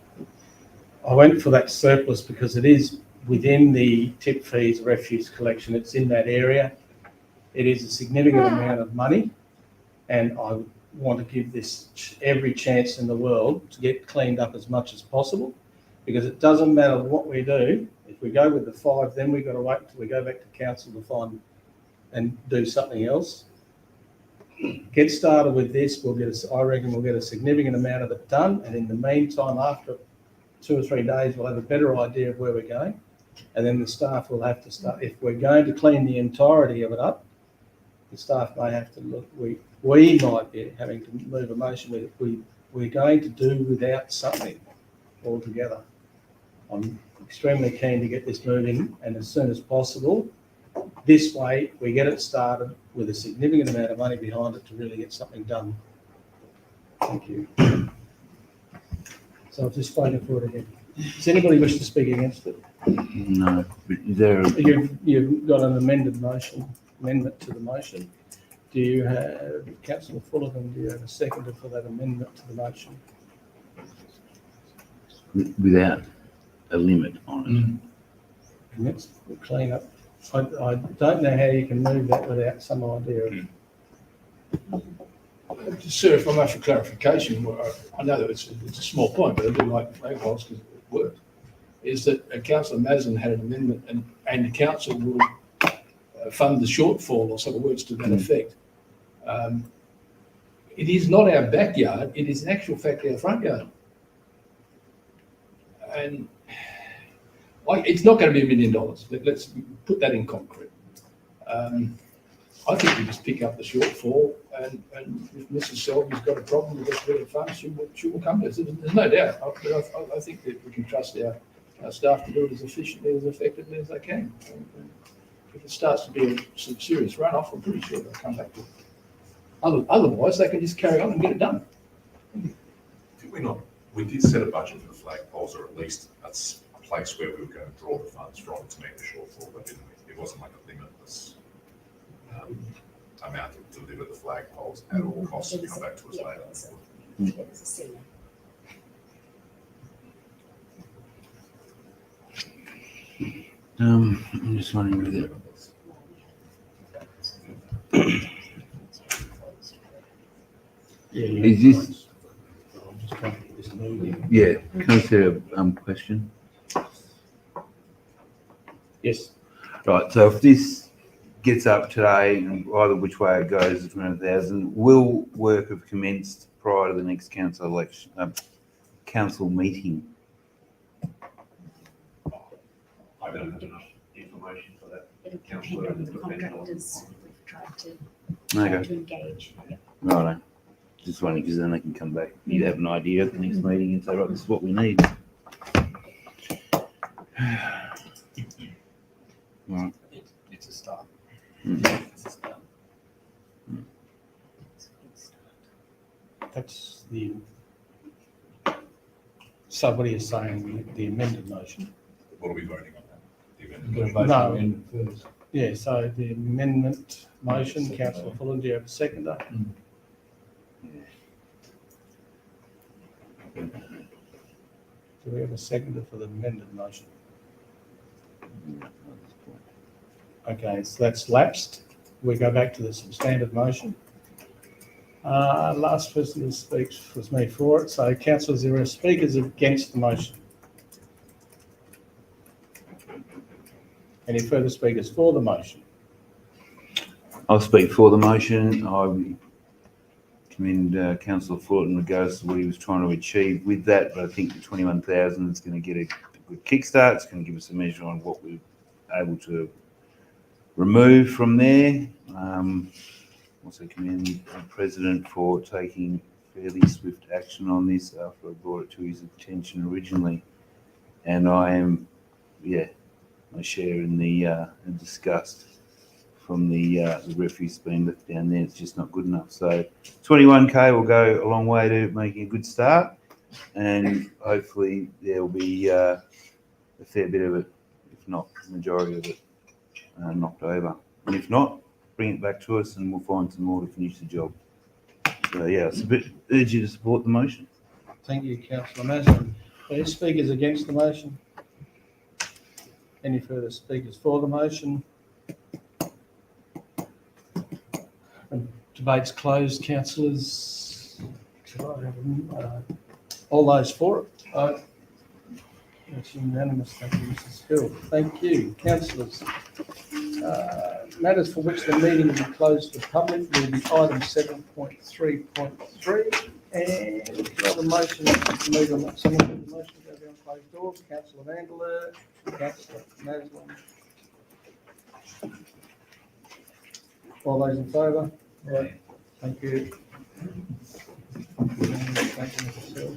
I went for that surplus because it is within the tip fees refuse collection. It's in that area. It is a significant amount of money, and I want to give this every chance in the world to get cleaned up as much as possible, because it doesn't matter what we do. If we go with the 5, then we've got to wait until we go back to council to find and do something else. Get started with this. I reckon we'll get a significant amount of it done, and in the meantime, after 2 or 3 days, we'll have a better idea of where we're going, and then the staff will have to start. If we're going to clean the entirety of it up, the staff may have to look. We might be having to move a motion with it. We're going to do without something altogether. I'm extremely keen to get this moving, and as soon as possible. This way, we get it started with a significant amount of money behind it to really get something done. Thank you. So I've just spoken for it again. Does anybody wish to speak against it? No, but is there a, You've got an amendment to the motion. Do you have, Councillor Fullerton, do you have a seconder for that amendment to the motion? without a limit on it? And that's the clean up. I don't know how you can move that without some idea of. Sir, if I may for clarification, I know that it's a small point, but I do like flag poles because it worked, is that Councillor Mazen had an amendment and the council will fund the shortfall or some words to that effect. It is not our backyard, it is in actual fact our front yard. And it's not going to be $1 million. Let's put that in concrete. I think we just pick up the shortfall, and if Mrs. Selby's got a problem with that bit of funds, she will come to us. There's no doubt. I think that we can trust our staff to do it as efficiently, as effectively as they can. And if it starts to be some serious runoff, I'm pretty sure they'll come back to it. Otherwise, they can just carry on and get it done. We did set a budget for the flagpoles, or at least that's a place where we were going to draw the funds from to meet the shortfall, but didn't we? It wasn't like a limitless amount to deliver the flagpoles at all costs and come back to us later. There was a ceiling. I'm just wondering whether is this? I'm just trying to get this moving. Yeah, can I say a question? Yes. Right, so if this gets up today, and either which way it goes, it's 1,000, will work have commenced prior to the next council election, council meeting? I don't have enough information for that. It'll depend on the contractors we've tried Okay, to engage. Yeah. right. Just wondering, because then they can come back. You have an idea at the next meeting and say, right, this is what we need. Right. It's a start. Mm. That's the. So what are you saying, the amended motion? What are we voting on now? The amended You've motion? got to vote on the amendment first. Yeah, so the amendment motion, Councillor Fullerton, do you have a seconder? Do we have a seconder for the amended motion? Okay, so that's lapsed. We go back to the substandard motion. Last person who speaks was me for it. So councillors, there are speakers against the motion. Any further speakers for the motion? I'll speak for the motion. I commend Councillor Fullerton in regards to what he was trying to achieve with that, but I think the 21,000 is going to get a good kickstart. It's going to give us a measure on what we're able to remove from there. Also commend the President for taking fairly swift action on this after I brought it to his attention originally. And I am, I share in the disgust from the refuse being left down there. It's just not good enough. So 21K will go a long way to making a good start, and hopefully there will be a fair bit of it, if not the majority of it, knocked over. And if not, bring it back to us and we'll find some more to finish the job. So urge you to support the motion. Thank you, Councillor Mason. Any speakers against the motion? Any further speakers for the motion? Debate's closed, councillors. All those for it? Aye. It's unanimous. Thank you, Mrs. Hill. Thank you, councillors. Matters for which the meeting will be closed to the public will be item 7.3.3. And another motion to move on. Someone move the motion to go down closed doors. Councillor Vanderler, Councillor Maslin. All those in favour? Right. Thank you. Thank you, Mrs. Hill.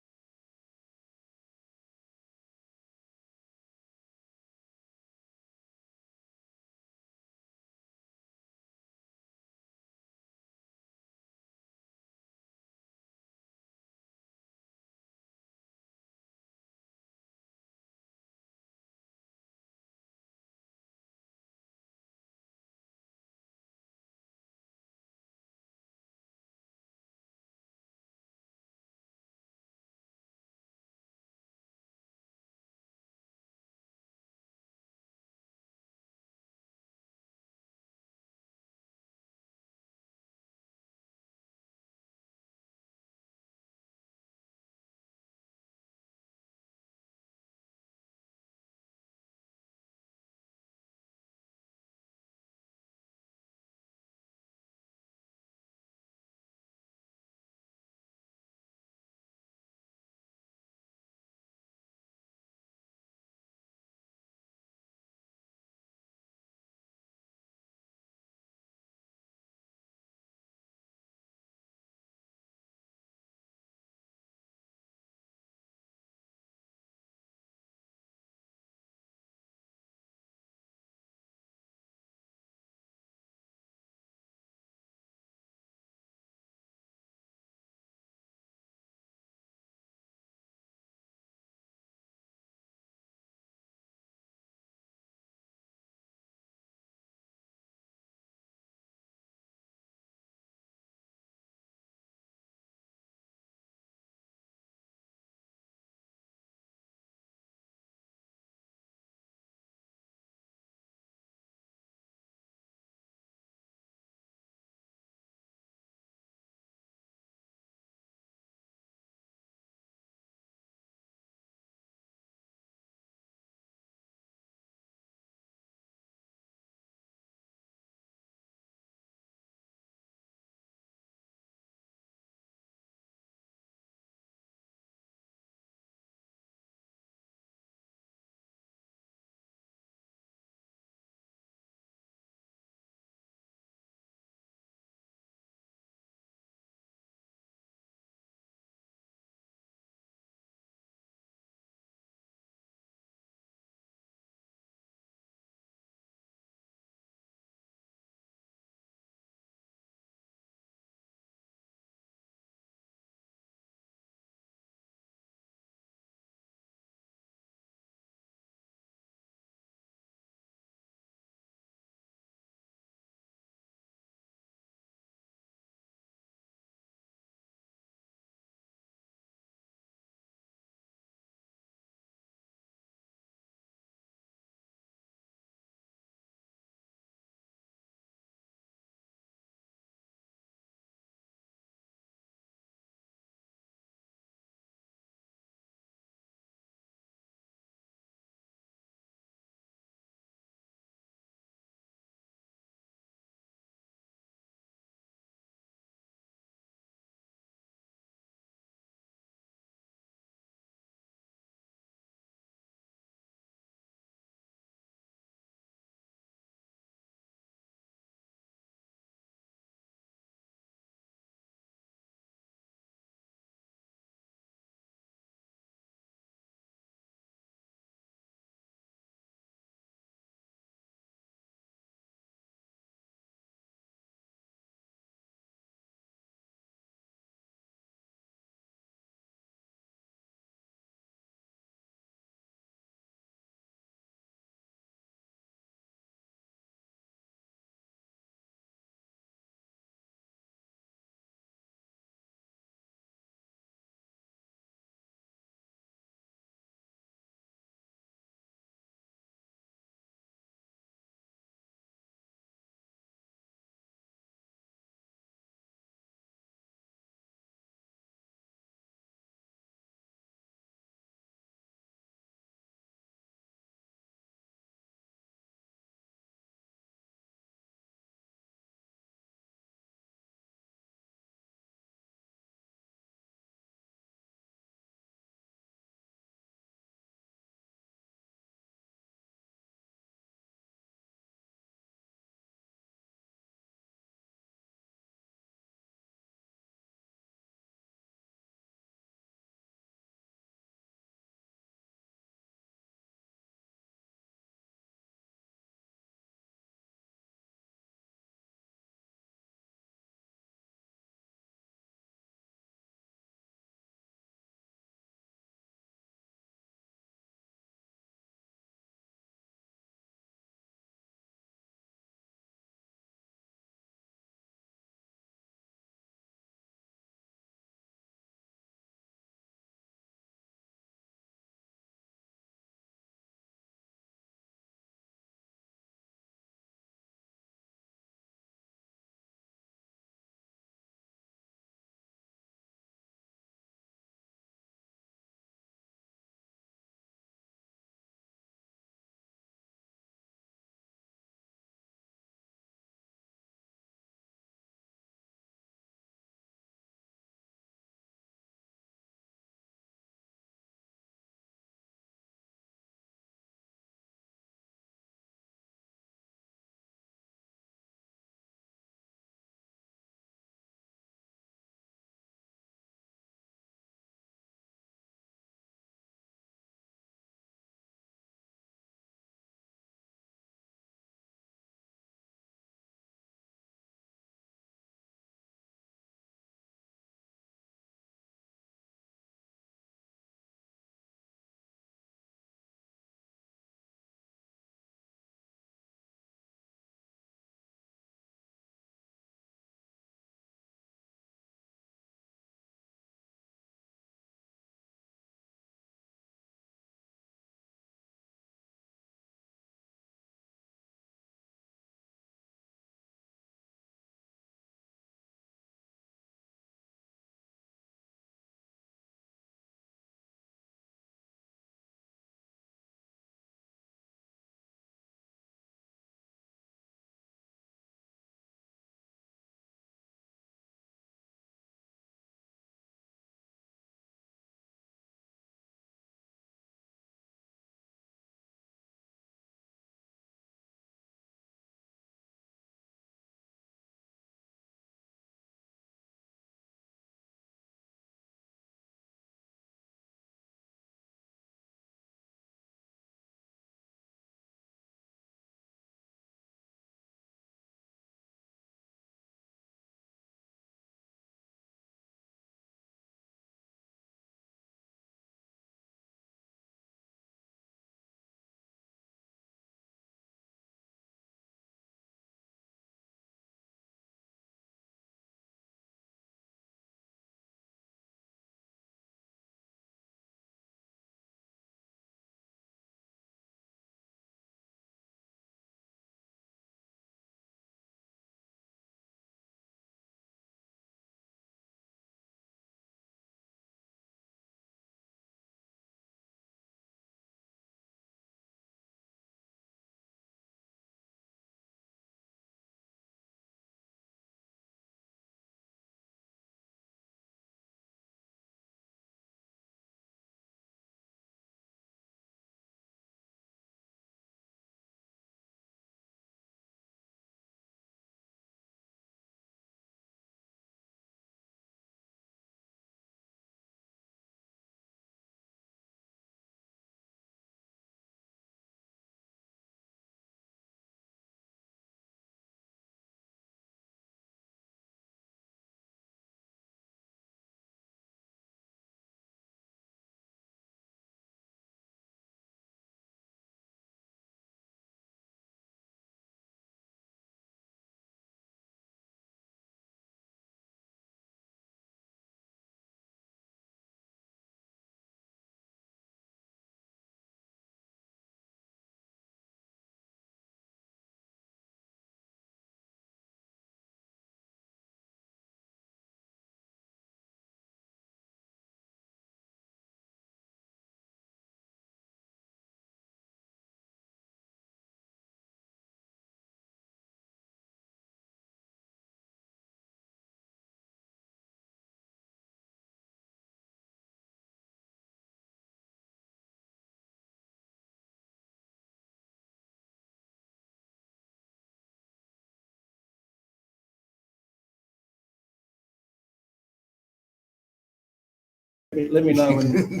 Let me know when.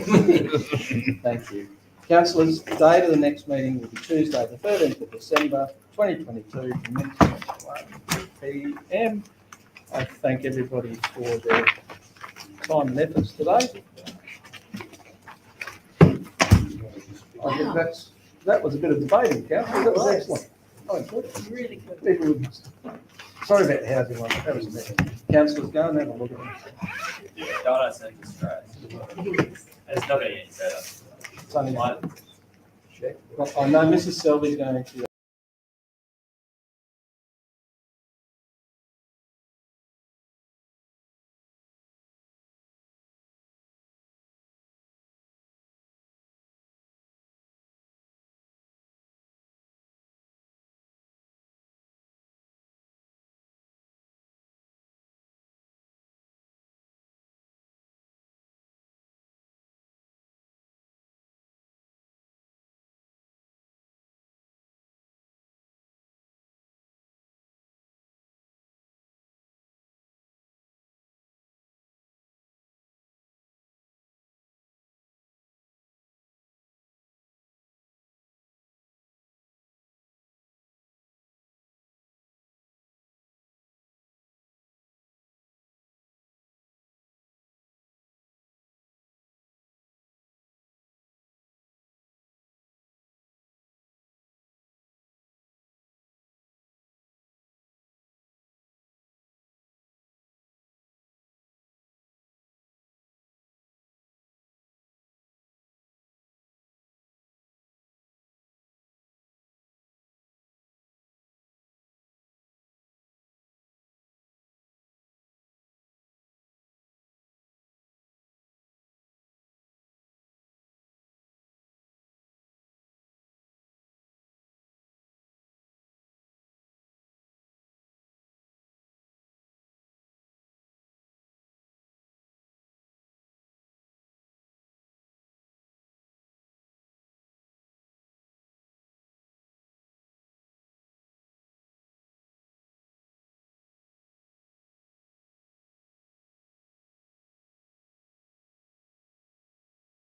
Thank you. Councillors, the date of the next meeting will be Tuesday, the 13th of December, 2022, commencing at 1 p.m. I thank everybody for their time and efforts today. I think that was a bit of debating, Councillor. That was excellent. Oh, good. Really good. People would, sorry about the housing one, but that was amazing. Councillors, go and have a look at it. I don't think it's great. It's not going to get any better. It's only, Like, I know Mrs. Selby's going to